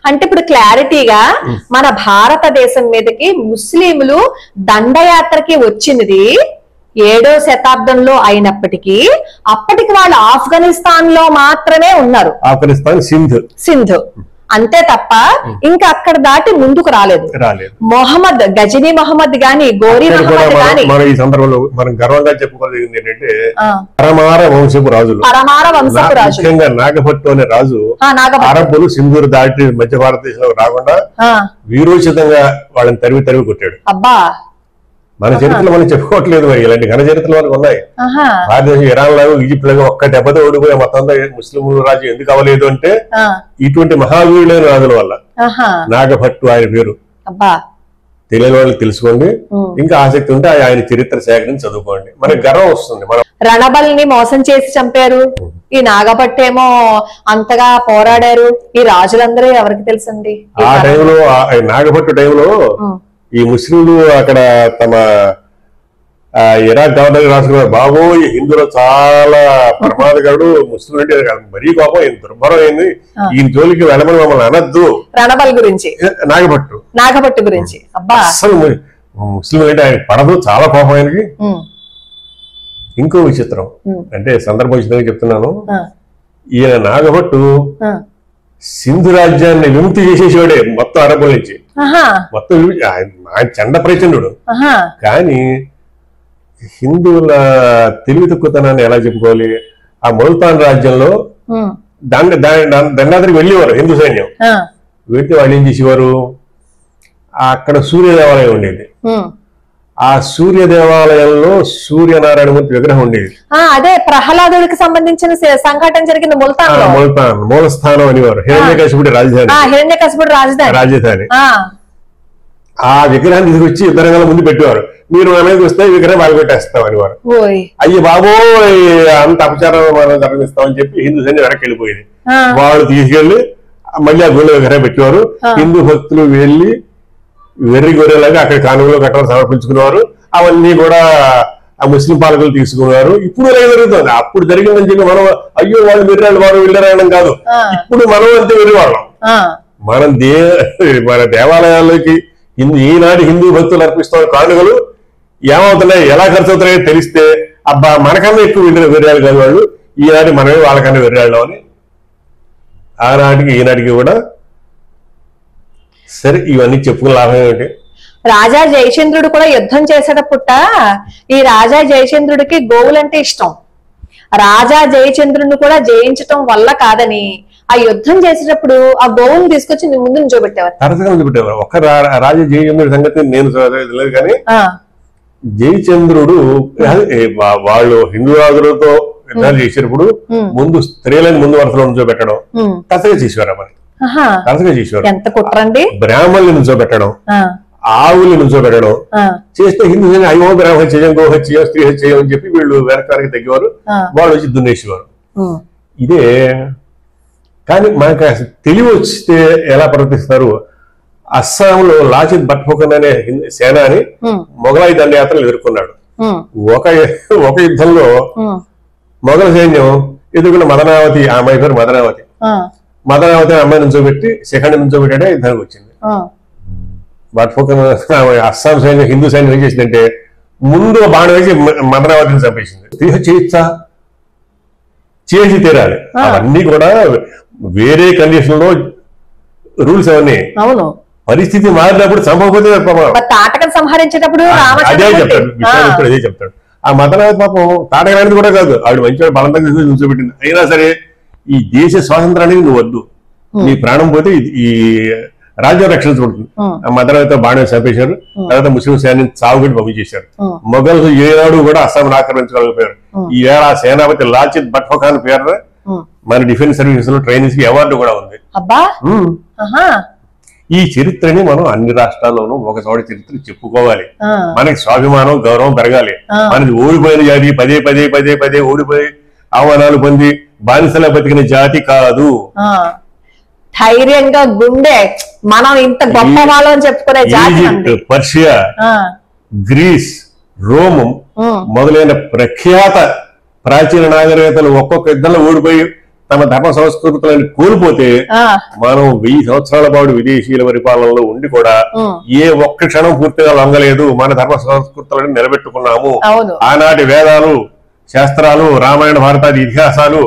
అంటే ఇప్పుడు క్లారిటీగా మన భారతదేశం మీదకి ముస్లింలు దండయాత్రకి వచ్చినది 7వ శతాబ్దంలో అయినప్పటికీ అప్పటికి వాళ్ళు ఆఫ్ఘనిస్తాన్ లో మాత్రమే ఉన్నారు. ఆఫ్ఘనిస్తాన్, సింధ్ అంతే తప్ప ఇంకా అక్కడ దాటి ముందుకు రాలేదు. గజనీ మొహమ్మద్ గాని, గోరీ మొహమ్మద్ గాని. మనం ఈ సందర్భంలో మనం గర్వంగా చెప్పుకోవాల్సింది ఏంటంటే పరమార వంశపు రాజులు, ముఖ్యంగా నాగభట్టు అనే రాజు అరబ్బులు సింధూరు దాటి మధ్య భారతదేశంలో రాకుండా వీరోచితంగా వాళ్ళని తరిమి కొట్టాడు. అబ్బా, మన చరిత్రలు మనం చెప్పుకోవట్లేదు. మరి ఇలాంటి ఘన చరిత్రలు మనకు ఉన్నాయి. భారతదేశం ఇరాన్ లాగా, ఈజిప్ట్ లాగా ఒక్క దెబ్బతో ఓడిపోయే మొత్తం ముస్లిం రాజ్యం ఎందుకు అవ్వలేదు అంటే ఇటువంటి మహావీరులైన రాజుల వల్ల. నాగభట్టు ఆయన పేరు, తెలియని వాళ్ళు తెలుసుకోండి. ఇంకా ఆసక్తి ఉంటే ఆయన చరిత్ర సేకరించి చదువుకోండి, మనకి గర్వం వస్తుంది. మనం రణబల్ని మోసం చేసి చంపారు, ఈ నాగభట్టేమో అంతగా పోరాడారు. ఈ రాజులందరూ ఎవరికి తెలుసండి? ఆ టైంలో, నాగభట్టు టైంలో ఈ ముస్లింలు అక్కడ తమ ఇరాక్ గవర్నర్ రాసుకున్నారు, బాబు ఈ హిందువులో చాలా ప్రమాదకరుడు, ముస్లిం అంటే మరీ కోపం, ఈయన దుర్భరం అయింది, ఈయన జోలికి వెళ్ళమని మమ్మల్ని అనద్దు. రణబల్ గురించి, నాగభట్టు గురించి అసలు ముస్లిం అంటే ఆయన పడదు, చాలా కోపం ఆయనకి. ఇంకో విచిత్రం అంటే సందర్భోచితంగా చెప్తున్నాను, ఈయన నాగభట్టు సింధు రాజ్యాన్ని విముక్తి చేసేసేవాడే మొత్తం అరబ్బుల నుంచి. మొత్తం ఆయన చండ ప్రచండు. కానీ హిందువుల తెలివి తక్కువతనాన్ని ఎలా చెప్పుకోవాలి, ఆ ముల్తాన్ రాజ్యంలో దండాద్రికి వెళ్ళేవారు హిందూ సైన్యం. వెళ్తే వాళ్ళు ఏం చేసేవారు, అక్కడ సూర్య దేవాలయం ఉండేది. ఆ సూర్య దేవాలయంలో సూర్యనారాయణమూర్తి విగ్రహం ఉండేది. అదే ప్రహ్లాదుడికి సంబంధించిన సంఘటన జరిగింది ముల్తాన్. మూలస్థానం అనేవారు, హిరణ్యకశిపుడి రాజధాని. ఆ విగ్రహాన్ని తీసుకొచ్చి ఇద్దరు ముందు పెట్టేవారు. మీరు నా మీద వస్తే విగ్రహం వాళ్ళు పెట్టేస్తాం అనేవారు. అయ్యి బాబోయ్ అంత అపచారం మనం జరిగిస్తామని చెప్పి హిందూ సైన్యం వెనక్కి వెళ్ళిపోయేది. వాళ్ళు తీసుకెళ్లి మళ్ళీ ఆ గుళ్ళ విగ్రహం పెట్టేవారు. హిందూ భక్తులు వెళ్లి వెర్రి గొర్రెలాగా అక్కడ కానుకలు కట్టలు సమర్పించుకునేవారు. అవన్నీ కూడా ఆ ముస్లిం పాలకులు తీసుకున్నారు. ఇప్పుడు అలాగే జరుగుతుంది. అప్పుడు జరిగిందని చెప్పి మనం అయ్యో వాళ్ళు వెర్రాళ్ళు, వారు వెళ్ళరాయడం కాదు. ఇప్పుడు మనం అంతే వెర్రివాళ్ళం. మన దేవాలయాల్లోకి ఈనాటి హిందూ భక్తులు అర్పిస్తున్న కానుకలు ఏమవుతున్నాయి, ఎలా ఖర్చు అవుతున్నాయో తెలిస్తే అబ్బా మనకన్నా ఎక్కువ వెర్రాళ్ళు కాదు వాళ్ళు, ఈనాటి మనమే వాళ్ళకన్నా వెర్రాళ్ళం అని. ఆనాటికి ఈనాటికి కూడా సరే ఇవన్నీ చెప్పుకుని లాభం ఏమిటి? రాజా జయచంద్రుడు కూడా యుద్ధం చేసేటప్పుట ఈ రాజా జయచంద్రుడికి గోవులంటే ఇష్టం. రాజా జయచంద్రుడిని కూడా జయించటం వల్ల కాదని ఆ యుద్ధం చేసేటప్పుడు ఆ గోవుని తీసుకొచ్చి ముందు నిల్చోబెట్టేవారు. తరచుగా నిల్చోబెట్టేవారు. ఒక్క రాజా జయచంద్రుడి సంగతి నేను తెలియదు కానీ జయచంద్రుడు వాళ్ళు హిందూ రాజులతో యుద్ధాలు చేసేటప్పుడు ముందు స్త్రీలను ముందు వరుసలో నిల్చోబెట్టడం తరచుగా చేసేవారు. మరి తరచుగా చేసేవారు. ఎంత కుట్రండి. బ్రాహ్మణుల్ని నిల్చోబెట్టడం, ఆవుల్ని నిల్చోబెట్టడం చేస్తే హిందూ అయ్యో బ్రాహ్మణ చేయం, గోహత్య, స్త్రీ హత్యం అని చెప్పి వీళ్ళు వెనకానికి తగ్గేవారు. వాళ్ళు వచ్చి దున్నేసేవారు. ఇదే కానీ మనకు తెలివి వస్తే ఎలా ప్రవర్తిస్తారు. అస్సాంలో లాచిత్ బట్ఫోకన్ అనే సేనాని మొఘలాయి దండయాత్రలు ఎదుర్కొన్నాడు. ఒక యుద్ధంలో మొఘల సైన్యం ఎదుర్కొన్న మదనావతి, ఆ అమ్మాయి పేరు మదనావతి అమ్మాయి నుంచోబెట్టి సెకండ్ నుంచోబెట్టాడే యుద్ధానికి వచ్చింది. బట్ఫోకన్ అస్సాం సైన్యం హిందూ సైన్యం ఏం చేసిందంటే ముందు బాణం వేసి మదనావతిని చంపేసింది. చేయొచ్చా? చేసి తీరాలి. అవన్నీ కూడా వేరే కండిషన్ లో రూల్స్ అవన్నీ. అవును, పరిస్థితి మారినప్పుడు చంపకపోతే తాటకం సంహరించేటప్పుడు అదే చెప్తాడు విశ్వామిత్రుడు, అదే చెప్తాడు. ఆ మదనావతి పాపం తాటకరానిది కూడా కాదు, ఆవిడ మంచిగా బలంగా చూపించింది. అయినా సరే ఈ దేశ స్వాతంత్రానికి నువ్వు వద్దు, నీ ప్రాణం పోతే ఈ రాజ్యం రక్షించబడుతుంది. ఆ మదనావతితో బాణం చంపేశారు. తర్వాత ముస్లిం సైన్యం చావుగట్టి పంపించేశారు. మొఘల్స్ ఏనాడు కూడా అస్సాంను ఆక్రమించగలిగిపోయారు. ఈ వేళ ఆ సేనాపతి లాచిత్ బట్ఫఖాన్ పేరు మన డిఫెన్స్ సర్వీసెస్ లో ట్రైనింగ్స్ కి అవార్డు కూడా ఉంది. ఈ చరిత్రని మనం అన్ని రాష్ట్రాల్లోనూ ఒక చోట చరిత్ర చెప్పుకోవాలి. మనకి స్వాభిమానం గౌరవం పెరగాలి. మనది ఓడిపోయిన జాతి, పదే పదే పదే పదే ఓడిపోయి అవమానాలు పొంది బానిసలా బతికిన జాతి కాదు. ధైర్యంగా గుండె మనం ఇంత గొప్ప వాళ్ళని చెప్పుకునే జాతి. ఈజిప్ట్, పర్షియా, గ్రీస్, రోమ్ మొదలైన ప్రఖ్యాత ప్రాచీన నాగరికతలు ఒక్కొక్క యుద్ధంలో ఓడిపోయి తమ ధర్మ సంస్కృతులను కోల్పోతే మనం 1000 సంవత్సరాల పాటు విదేశీయుల పరిపాలనలో ఉండి కూడా ఏ ఒక్క క్షణం పూర్తిగా లొంగలేదు. మన ధర్మ సంస్కృతులను నిలబెట్టుకున్నాము. ఆనాటి వేదాలు, శాస్త్రాలు, రామాయణ భారతాది ఇతిహాసాలు,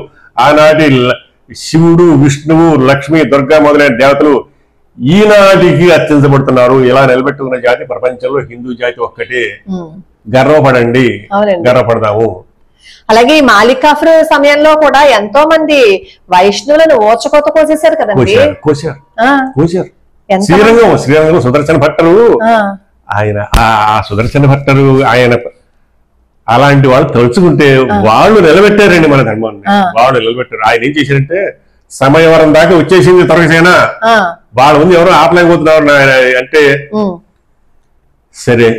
ఆనాటి శివుడు, విష్ణువు, లక్ష్మి, దుర్గా మొదలైన దేవతలు ఈనాటికి అర్చించబడుతున్నారు. ఇలా నిలబెట్టుకున్న జాతి ప్రపంచంలో హిందూ జాతి ఒక్కటే. గర్వపడండి, గర్వపడదాము. అలాగే ఈ మాలికాఫర్ సమయంలో కూడా ఎంతో మంది వైష్ణవులను ఓచకోత కోసేశారు కదండి. శ్రీరంగం సుదర్శన భట్టరు, ఆయన ఆ సుదర్శన భట్టరు ఆయన అలాంటి వాళ్ళు తలుచుకుంటే వాళ్ళు నిలబెట్టారండి మన ధర్మాన్ని. వాళ్ళు నిలబెట్టారు. ఆయన ఏం చేశారంటే సమయవరం దాకా వచ్చేసింది త్వరసేన, వాళ్ళ ముందు ఎవరో ఆపలేకపోతున్నారు అంటే సరే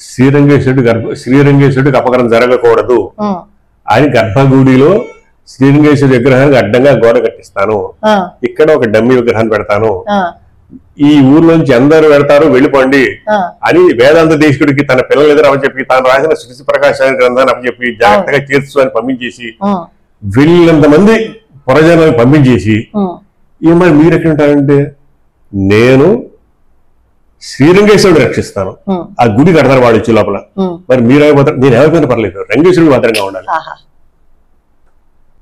శ్రీరంగేశ్వరుడికి అపకరం జరగకూడదు అని గర్భగుడిలో శ్రీరంగేశ్వర విగ్రహానికి అడ్డంగా గోడ కట్టిస్తాను, ఇక్కడ ఒక డమ్మీ విగ్రహాన్ని పెడతాను, ఈ ఊర్లోంచి అందరూ వెళ్తారు వెళ్ళిపోండి అని వేదాంత దేశకుడికి తన పిల్లలు ఎదురు అప్పచెప్పి తాను రాసిన సృష్టి ప్రకాశాన్ని గ్రంథాన్ని అప్పచెప్పి జాగ్రత్తగా చేర్చు అని పంపించేసి వెళ్ళినంత మంది పురజనాన్ని పంపించేసి మరి మీరు ఎక్కడుంటారంటే నేను శ్రీరంగేశ్వరుడు రక్షిస్తాను, ఆ గుడి కడతారు వాడు వచ్చి లోపల. మరి మీరు అయిపోతారు, నేను ఎవరికైనా పర్లేదు, రంగేశ్వరుడు భద్రంగా ఉండాలి.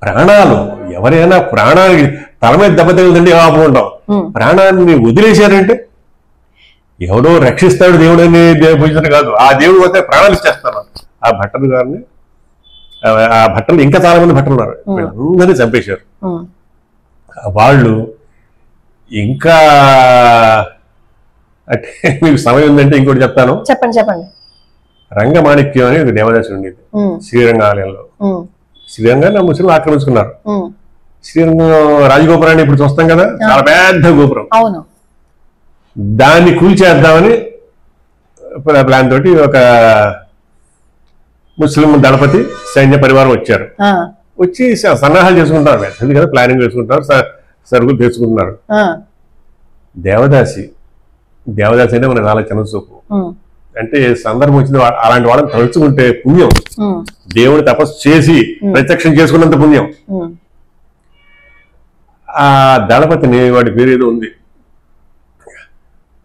ప్రాణాలు ఎవరైనా ప్రాణానికి తల మీద దెబ్బతిందండి ఆపుకుంటాం. ప్రాణాన్ని వదిలేశారంటే ఎవడో రక్షిస్తాడు దేవుడు అని పూజించడం కాదు, ఆ దేవుడు పోతే ప్రాణాలు ఇచ్చేస్తాను. ఆ భట్టలు గారిని, ఆ భట్టలు ఇంకా చాలా మంది భట్టలు ఉన్నారు, అందరినీ చంపేశారు. వాళ్ళు ఇంకా అంటే మీకు సమయం ఉందంటే ఇంకోటి చెప్తాను. చెప్పండి. రంగమాణిక్యం అని ఒక దేవదాసుడు ఉండేది శ్రీరంగాలయంలో. శ్రీరంగాన్ని ముస్లింలు ఆక్రమించుకున్నారు. శ్రీరంగం రాజగోపురాన్ని ఇప్పుడు చూస్తాం కదా, చాలా పెద్ద గోపురం. దాన్ని కూల్చేద్దామని ప్లాన్ తోటి ఒక ముస్లిం దళపతి సైన్య పరివారం వచ్చారు. వచ్చి సన్నాహాలు చేసుకుంటారు, ఎందుకంటే ప్లానింగ్ చేసుకుంటారు, సరుకులు తెచ్చుకుంటున్నారు. దేవదాసి అంటే మన చాలా చిన్న చూపు. అంటే సందర్భం వచ్చింది, అలాంటి వాళ్ళని తలుచుకుంటే పుణ్యం, దేవుని తపస్సు చేసి ప్రత్యక్షం చేసుకున్నంత పుణ్యం. ఆ దళపతిని, వాడి పేరు ఏదో ఉంది,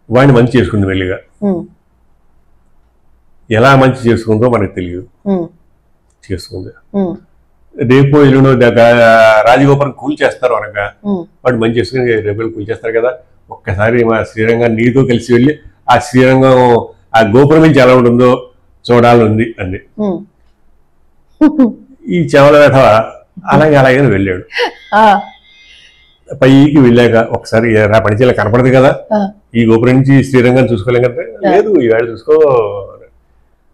వాడిని మంచి చేసుకుంది మెల్లిగా. ఎలా మంచి చేసుకుందో మనకు తెలియదు, చేసుకుంది. రేపు ఎల్లుండో రాజగోపురం కూల్చేస్తారు అనగా వాడు మంచి చేసుకుని రేపు కూల్చేస్తారు కదా. ఒక్కసారి మా శ్రీరంగం నీతో కలిసి వెళ్ళి ఆ శ్రీరంగం ఆ గోపురం నుంచి ఎలా ఉంటుందో చూడాలని అంది. ఈ చెవల వేధ అలాగే వెళ్ళాడు. పైకి వెళ్ళాక ఒకసారి పనిచేయాల కనపడదు కదా, ఈ గోపురం నుంచి శ్రీరంగం చూసుకోలేం కదా. లేదు, ఈవేళ చూసుకో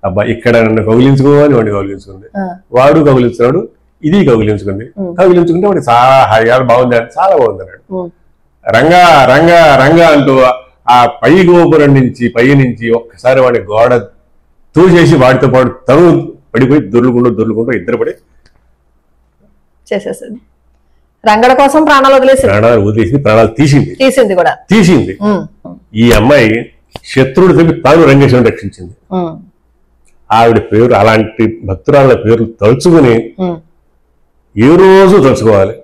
అబ్బా, ఇక్కడ నన్ను కౌగిలించుకో అని వాడిని కౌగిలించుకుంది. వాడు కౌగిలించున్నాడు, ఇది కౌగిలించుకుంది. కౌగిలించుకుంటే వాడికి చాలా హాయిగా బాగుంది, చాలా బాగుంది అన్నాడు. రంగా రంగా రంగా అంటూ ఆ పై గోపురం నుంచి పై నుంచి ఒక్కసారి వాడి గోడ తోసేసి వాడితో పాటు తను పడిపోయి దొర్లుకుంటూ ఇద్దరు పడి చేసేసింది. రంగడ కోసం ప్రాణాలు వదిలేసి ప్రాణాలు తీసింది. ఈ అమ్మాయి శత్రువుడు చెప్పి తాను రంగేశ్వరుని రక్షించింది. ఆవిడ పేరు, అలాంటి భక్తురాళ్ళ పేర్లు తలుచుకుని ఏ రోజు తలుచుకోవాలి.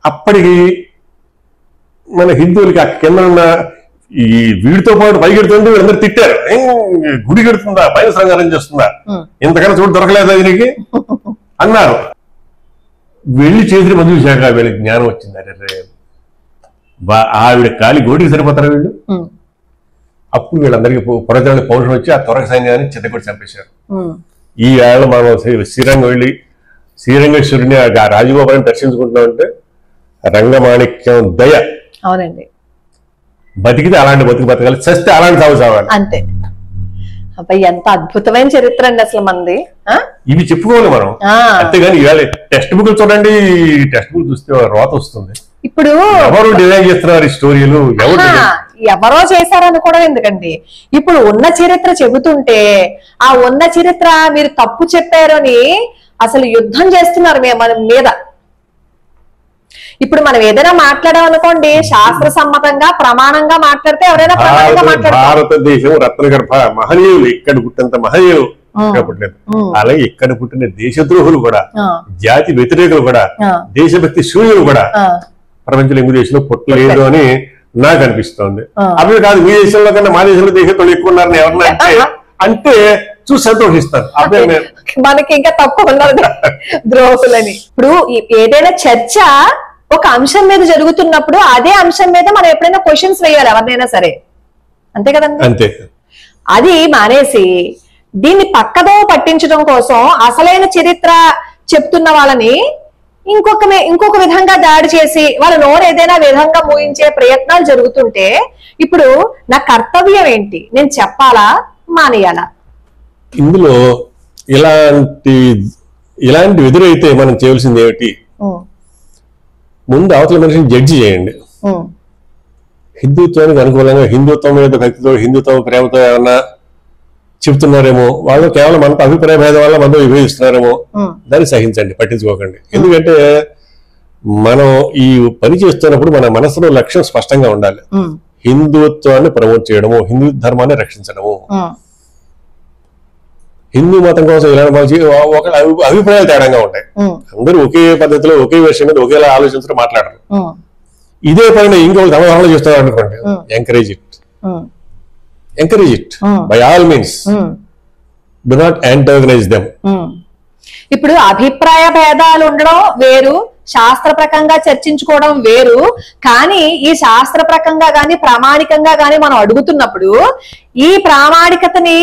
అప్పటికి మన హిందువులకి ఆ కింద ఉన్న ఈ వీడితో పాటు పైకి ఎడుతుంటే వీళ్ళందరూ తిట్టారు, గుడి కడుతుందా, పైన సంగారం చేస్తుందా, ఇంతకన్నా చోటు దొరకలేదా దీనికి అన్నారు. వెళ్ళి చేసిన మందు విశాఖ వీళ్ళకి జ్ఞానం వచ్చింది. అరే ఆవిడ కాలి గోటికి సరిపోతారా వీళ్ళు. అప్పుడు వీళ్ళందరికీ పురజనుల పౌరుషం వచ్చి ఆ త్వరక సైన్యాన్ని చిత్తకొట్టి చంపేశారు. ఈ వేళ మనం శ్రీరంగం వెళ్ళి శ్రీరంగేశ్వరుని ఆ రాజగోపాలని దర్శించుకుంటున్నామంటే రంగమాణిక్యం దయ. అవునండి. బతికితే అలాంటి బతకాలి, చస్తే అలాంటి సాగు సాగాలి. అంతే. అబ్బాయి ఎంత అద్భుతమైన చరిత్ర అండి అసలు మంది. ఇవి చెప్పుకోవాలి మనం, అంతేగాని ఇవాళ టెక్స్ట్ బుక్లు చూడండి, టెక్స్ట్ బుక్ చూస్తే రోత వస్తుంది. ఇప్పుడు ఎవరు డిజైన్ చేస్తున్నారు ఈ స్టోరీలు, ఎవరో చేశారనుకోవడం ఎందుకండి, ఇప్పుడు ఉన్న చరిత్ర చెబుతుంటే ఆ ఉన్న చరిత్ర మీరు తప్పు చెప్పారు అని అసలు యుద్ధం చేస్తున్నారు మన మీద. ఇప్పుడు మనం ఏదైనా మాట్లాడామనుకోండి, శాస్త్ర సమ్మతంగా ప్రమాణంగా మాట్లాడితే ఎవరైనా భారతదేశం రత్నగర్భ మహనీయులు, ఇక్కడ పుట్టినంత మహనీయులు పుట్టలేదు. అలాగే ఇక్కడ పుట్టిన దేశద్రోహులు కూడా, జాతి వ్యతిరేకులు కూడా, దేశభక్తి శూన్యులు కూడా ప్రపంచంలో ఇంకో దేశంలో పుట్టలేదు అని నాకు అనిపిస్తోంది. అవి కాదు, మీ దేశంలో కన్నా మా దేశంలో దేశంలో ఎక్కువ ఉన్నారని ఎవరన్నా అంటే చూసి సంతోషిస్తారు. మనకి ఇంకా తక్కువ ఉన్నారు ద్రోహులని. ఇప్పుడు ఏదైనా చర్చ ఒక అంశం మీద జరుగుతున్నప్పుడు అదే అంశం మీద మనం ఎప్పుడైనా క్వశ్చన్స్ వేయాలి ఎవరినైనా సరే, అంతే కదండి. అంతే. అది మానేసి దీన్ని పట్టించడం కోసం అసలైన చరిత్ర చెప్తున్న వాళ్ళని ఇంకొక విధంగా దాడి చేసి వాళ్ళ నోరు ఏదైనా విధంగా మూయించే ప్రయత్నాలు జరుగుతుంటే ఇప్పుడు నా కర్తవ్యం ఏంటి, నేను చెప్పాలా మానేయాలా? ఇందులో ఇలాంటి ఎదురైతే మనం చేయవలసింది ఏమిటి, ముందు అవతల మనిషిని జడ్జి చేయండి. హిందుత్వానికి అనుకూలంగా హిందుత్వం మీద భక్తితో హిందుత్వం ప్రేమతో ఏమన్నా చెప్తున్నారేమో, వాళ్ళు కేవలం మనతో అభిప్రాయ భేదం వల్ల మనతో విభజిస్తున్నారేమో, దాన్ని సహించండి, పట్టించుకోకండి. ఎందుకంటే మనం ఈ పని చేస్తున్నప్పుడు మన మనసులో లక్ష్యం స్పష్టంగా ఉండాలి. హిందుత్వాన్ని ప్రమోట్ చేయడము, హిందూ ధర్మాన్ని రక్షించడము. హిందూ మతం కోసం ఇలాంటి ఒక అభిప్రాయాలు తేడంగా ఉంటాయి. అందరూ ఒకే పద్ధతిలో ఒకే విషయం మీద ఒకేలా ఆలోచించడం మాట్లాడరు. ఇదే పైన ఇంకొక సమాధానం చేస్తారు అనుకోండి, encourage it by all means, do not antagonize them. ఇప్పుడు అభిప్రాయ భేదాలు ఉండడం వేరు, శాస్త్రప్రకంగా చర్చించుకోవడం వేరు. కానీ ఈ శాస్త్రప్రకంగా గాని ప్రామాణికంగా గాని మనం అడుగుతున్నప్పుడు ఈ ప్రామాణికతని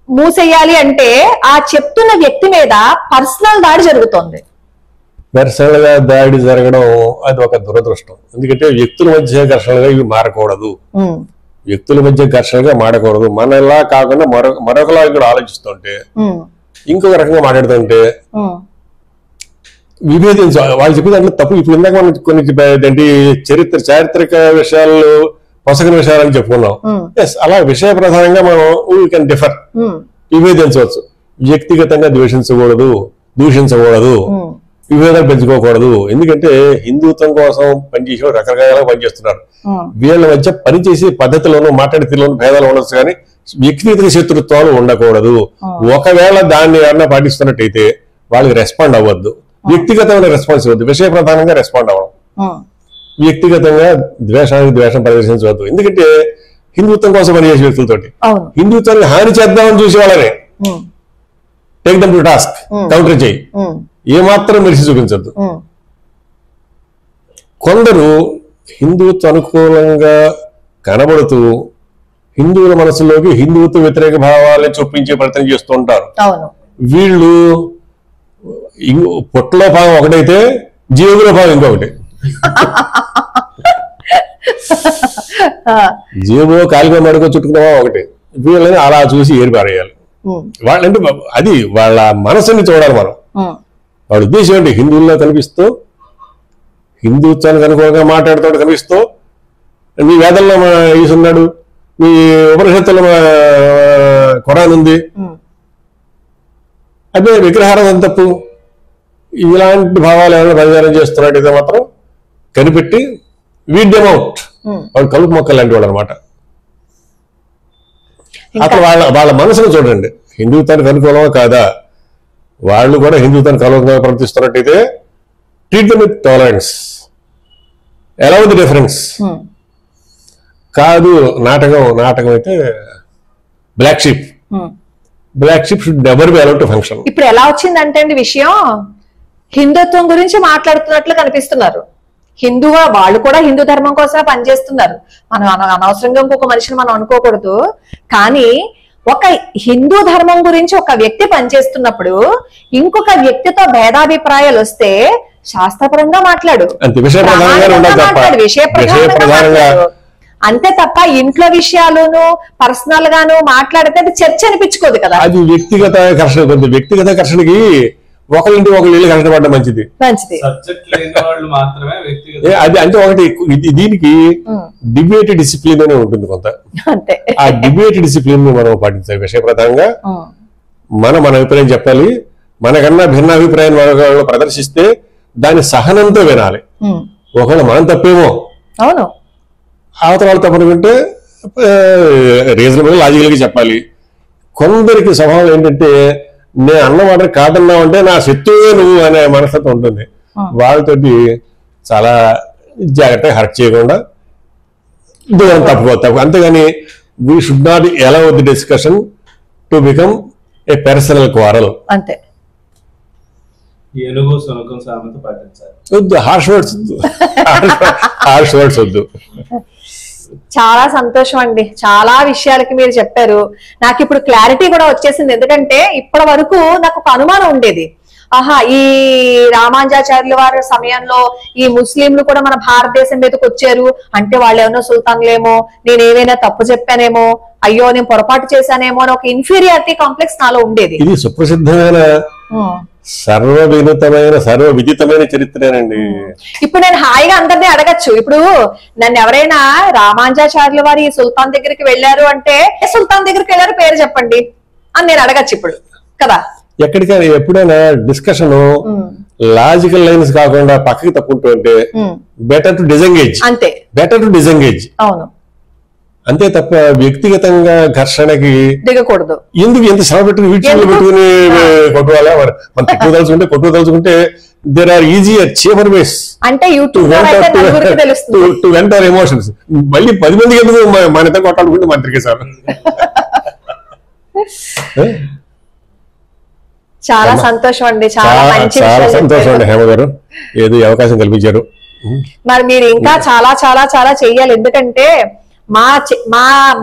మూసేయాలి అంటే ఆ చెప్తున్న వ్యక్తి మీద పర్సనల్ దాడి జరుగుతోంది. పర్సనల్ గా దాడి జరగడం అది ఒక దురదృష్టం. ఎందుకంటే వ్యక్తుల మధ్య ఘర్షణగా ఇవి మారకూడదు, వ్యక్తుల మధ్య ఘర్షణగా మాడకూడదు. మనలా కాకుండా మరొకలా కూడా ఆలోచిస్తుంటే, ఇంకొక రకంగా మాట్లాడుతుంటే విభేదించ వాళ్ళు చెప్పిన దాంట్లో తప్పు. ఇప్పుడు ఇందాక మనం కొన్ని చారిత్రక విషయాలు పొసగని విషయాలని చెప్పుకున్నాం. ఎస్, అలా విషయ ప్రధానంగా మనం వీ కెన్ డిఫర్, విభేదించవచ్చు. వ్యక్తిగతంగా దూషించకూడదు, విభేదాలు పెంచుకోకూడదు. ఎందుకంటే హిందుత్వం కోసం పనిచేసే రకరకాలుగా పనిచేస్తున్నారు. వీళ్ళ మధ్య పనిచేసే పద్ధతిలోనూ మాట్లాడే తీరులోనూ భేదాలు ఉండొచ్చు, కానీ వ్యక్తిగత శత్రుత్వాలు ఉండకూడదు. ఒకవేళ దాన్ని ఎవరన్నా పాటిస్తున్నట్టయితే వాళ్ళకి రెస్పాండ్ అవ్వద్దు, వ్యక్తిగతమైన రెస్పాన్స్ ఇవ్వద్దు, విషయ ప్రధానంగా రెస్పాండ్ అవ్వడం. వ్యక్తిగతంగా ద్వేషానికి ద్వేషం ప్రదర్శించవద్దు. ఎందుకంటే హిందుత్వం కోసం పనిచేసే వ్యక్తులతోటి హిందుత్వాన్ని హాని చేద్దామని చూసే వాళ్ళనే take them to task, counter చేయి, ఏమాత్రం మెరిసి చూపించద్దు. కొందరు హిందుత్వ అనుకూలంగా కనబడుతూ హిందువుల మనసులోకి హిందుత్వ వ్యతిరేక భావాలని చొప్పించే ప్రయత్నం చేస్తూ ఉంటారు. వీళ్ళు పొట్టలో భాగం ఒకటైతే జీవుల భాగం ఇంకొకటి. జీవో కాలిగా మడుకో చుట్టుకున్నావా ఒకటి. వీళ్ళని అలా చూసి ఏరిపారేయాలి. వాళ్ళంటే అది వాళ్ళ మనసుని చూడాలి మనం. వాడి ఉద్దేశం ఏంటి, హిందువుల్లో కనిపిస్తూ హిందుత్వానికి అనుకూలంగా మాట్లాడుతూ కనిపిస్తూ, మీ వేదంలో ఈసున్నాడు, మీ ఉపనిషత్తులో ఖురాన్ ఉంది, అదే విగ్రహారాధన తప్పు, ఇలాంటి భావాలు ఏమైనా ప్రచారం చేస్తున్నట్టయితే మాత్రం కనిపెట్టి వీడ్ దెమ్ అవుట్. వాళ్ళు కలుపు మొక్కలు లాంటి వాళ్ళు అనమాట. అసలు వాళ్ళ మనసును చూడండి, హిందుత్వానికి అనుకూలమా కాదా. వాళ్ళు కూడా హిందుత్వానికి అనుకూలంగా ప్రవర్తిస్తున్నట్టయితే treat them with tolerance, allow the difference. కాదు నాటకం అయితే black sheep should never be allowed to function. ఇప్పుడు ఎలా వచ్చిందంటే అండి విషయం, హిందుత్వం గురించి మాట్లాడుతున్నట్లు కనిపిస్తున్నారు. హిందువా వాళ్ళు కూడా హిందూ ధర్మం కోసమే పనిచేస్తున్నారు. మనం అనవసరంగా ఇంకొక మనిషిని మనం అనుకోకూడదు. కానీ ఒక హిందూ ధర్మం గురించి ఒక వ్యక్తి పనిచేస్తున్నప్పుడు ఇంకొక వ్యక్తితో భేదాభిప్రాయాలు వస్తే శాస్త్రపరంగా మాట్లాడు, అంతే, విషయప్రధానంగా ఉండాలి తప్ప విషయప్రధానంగా అంతే తప్ప ఇంట్లో విషయాలను పర్సనల్ గాను మాట్లాడితే అది చర్చ అనిపించుకోదు కదా. అది వ్యక్తిగత ఘర్షణ. వ్యక్తిగత ఘర్షణకి ఒకరింటి ఇల్లు కష్టపడడం మంచిది. అది అంటే ఒకటి దీనికి డిబేట్ డిసిప్లిన్ అనే ఉంటుంది కొంత. ఆ డిబేట్ డిసిప్లిన్ మనం పాటించాలి. విషయప్రధానంగా మన అభిప్రాయం చెప్పాలి. మనకన్నా భిన్న అభిప్రాయం వాళ్ళు ప్రదర్శిస్తే దాన్ని సహనంతో వినాలి. ఒకవేళ మనం తప్పేమో అవును అవతల వాళ్ళు తప్పనుకుంటే రీజనబుల్ లాజికల్ గా చెప్పాలి. కొందరికి స్వభావం ఏంటంటే నేను అన్నమాట కాదన్నావు అంటే నా శత్రువే నువ్వు అనే మనస్తత్వం ఉంటుంది. వాళ్ళతోటి చాలా జాగ్రత్తగా హర్ట్ చేయకుండా దూరం తప్పు. అంతేగాని we should not allow the discussion to become a personal quarrel. అంతే. వద్దు, హార్ష్ వర్డ్స్ వద్దు. చాలా సంతోషం అండి, చాలా విషయాలకి మీరు చెప్పారు. నాకు ఇప్పుడు క్లారిటీ కూడా వచ్చేసింది. ఎందుకంటే ఇప్పటి వరకు నాకు ఒక అనుమానం ఉండేది, ఆహా ఈ రామానుజాచార్యుల వారి సమయంలో ఈ ముస్లింలు కూడా మన భారతదేశం మీదకి వచ్చారు అంటే వాళ్ళు ఏమైనా సుల్తాన్లేమో, నేను ఏమైనా తప్పు చెప్పానేమో, అయ్యో నేను పొరపాటు చేశానేమో అని ఒక ఇన్ఫీరియారిటీ కాంప్లెక్స్ నాలో ఉండేది. ఇది సుప్రసిద్ధమైన సర్వవినుతమైన సర్వవిదితమైన చరిత్రేనండి. ఇప్పుడు నేను హాయిగా అందరినీ అడగచ్చు. ఇప్పుడు నన్ను ఎవరైనా రామానుజాచార్యుల వారి సుల్తాన్ దగ్గరికి వెళ్ళారు అంటే సుల్తాన్ దగ్గరికి వెళ్ళారు పేరు చెప్పండి అని నేను అడగచ్చు ఇప్పుడు కదా. ఎక్కడికైనా ఎప్పుడైనా డిస్కషన్ లాజికల్ లైన్స్ కాకుండా పక్కకి తప్పుకుంటూ ఉంటే బెటర్ టు డిసెంగేజ్. అంతే, బెటర్ టు డిసెంగేజ్. అవును, అంతే తప్ప వ్యక్తిగతంగా ఘర్షణకి దిగకూడదు. ఎందుకు ఎంత శ్రమ పెట్టుకుని వీడ్చులు పెట్టుకుని కొట్టుకోవాలా? మనం కొట్టుకోదలుచుకుంటే దేర్ ఆర్ ఈజియర్ చీపర్ వేస్ అంటే యూట్యూబ్ టు వెంటర్ ఎమోషన్స్. మళ్ళీ 10 మందికి ఎందుకు మనతో కొట్టాడుకుంటే మంత్రికి సార్. చాలా సంతోషం అండి, చాలా సంతోషం అండి హేమ గారు, ఏదో అవకాశం కల్పించారు. మరి మీరు ఇంకా చాలా చాలా చాలా చెయ్యాలి. ఎందుకంటే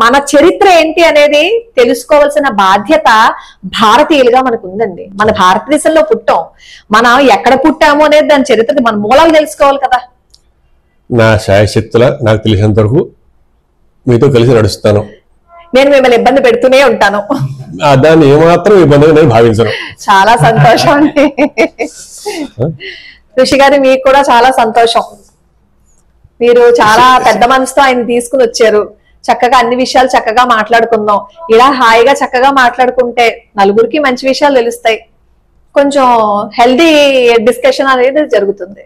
మన చరిత్ర ఏంటి అనేది తెలుసుకోవాల్సిన బాధ్యత భారతీయులుగా మనకు ఉందండి. మన భారతదేశంలో పుట్టాం, మనం ఎక్కడ పుట్టాము అనేది దాని చరిత్ర మన మూలాలు తెలుసుకోవాలి కదా. నా శాయశక్తుల నాకు తెలిసినంత వరకు మీతో కలిసి నడుస్తాను. నేను మిమ్మల్ని ఇబ్బంది పెడుతూనే ఉంటాను, దాన్ని ఏమాత్రం ఇబ్బందిగా నేను భావించను. చాలా సంతోషం అండి ఋషి గారు, మీకు కూడా చాలా సంతోషం. మీరు చాలా పెద్ద మనసుతో ఆయన తీసుకుని వచ్చారు. చక్కగా అన్ని విషయాలు చక్కగా మాట్లాడుకుందాం. ఇలా హాయిగా చక్కగా మాట్లాడుకుంటే నలుగురికి మంచి విషయాలు తెలుస్తాయి. కొంచెం హెల్దీ డిస్కషన్ అనేది జరుగుతుంది.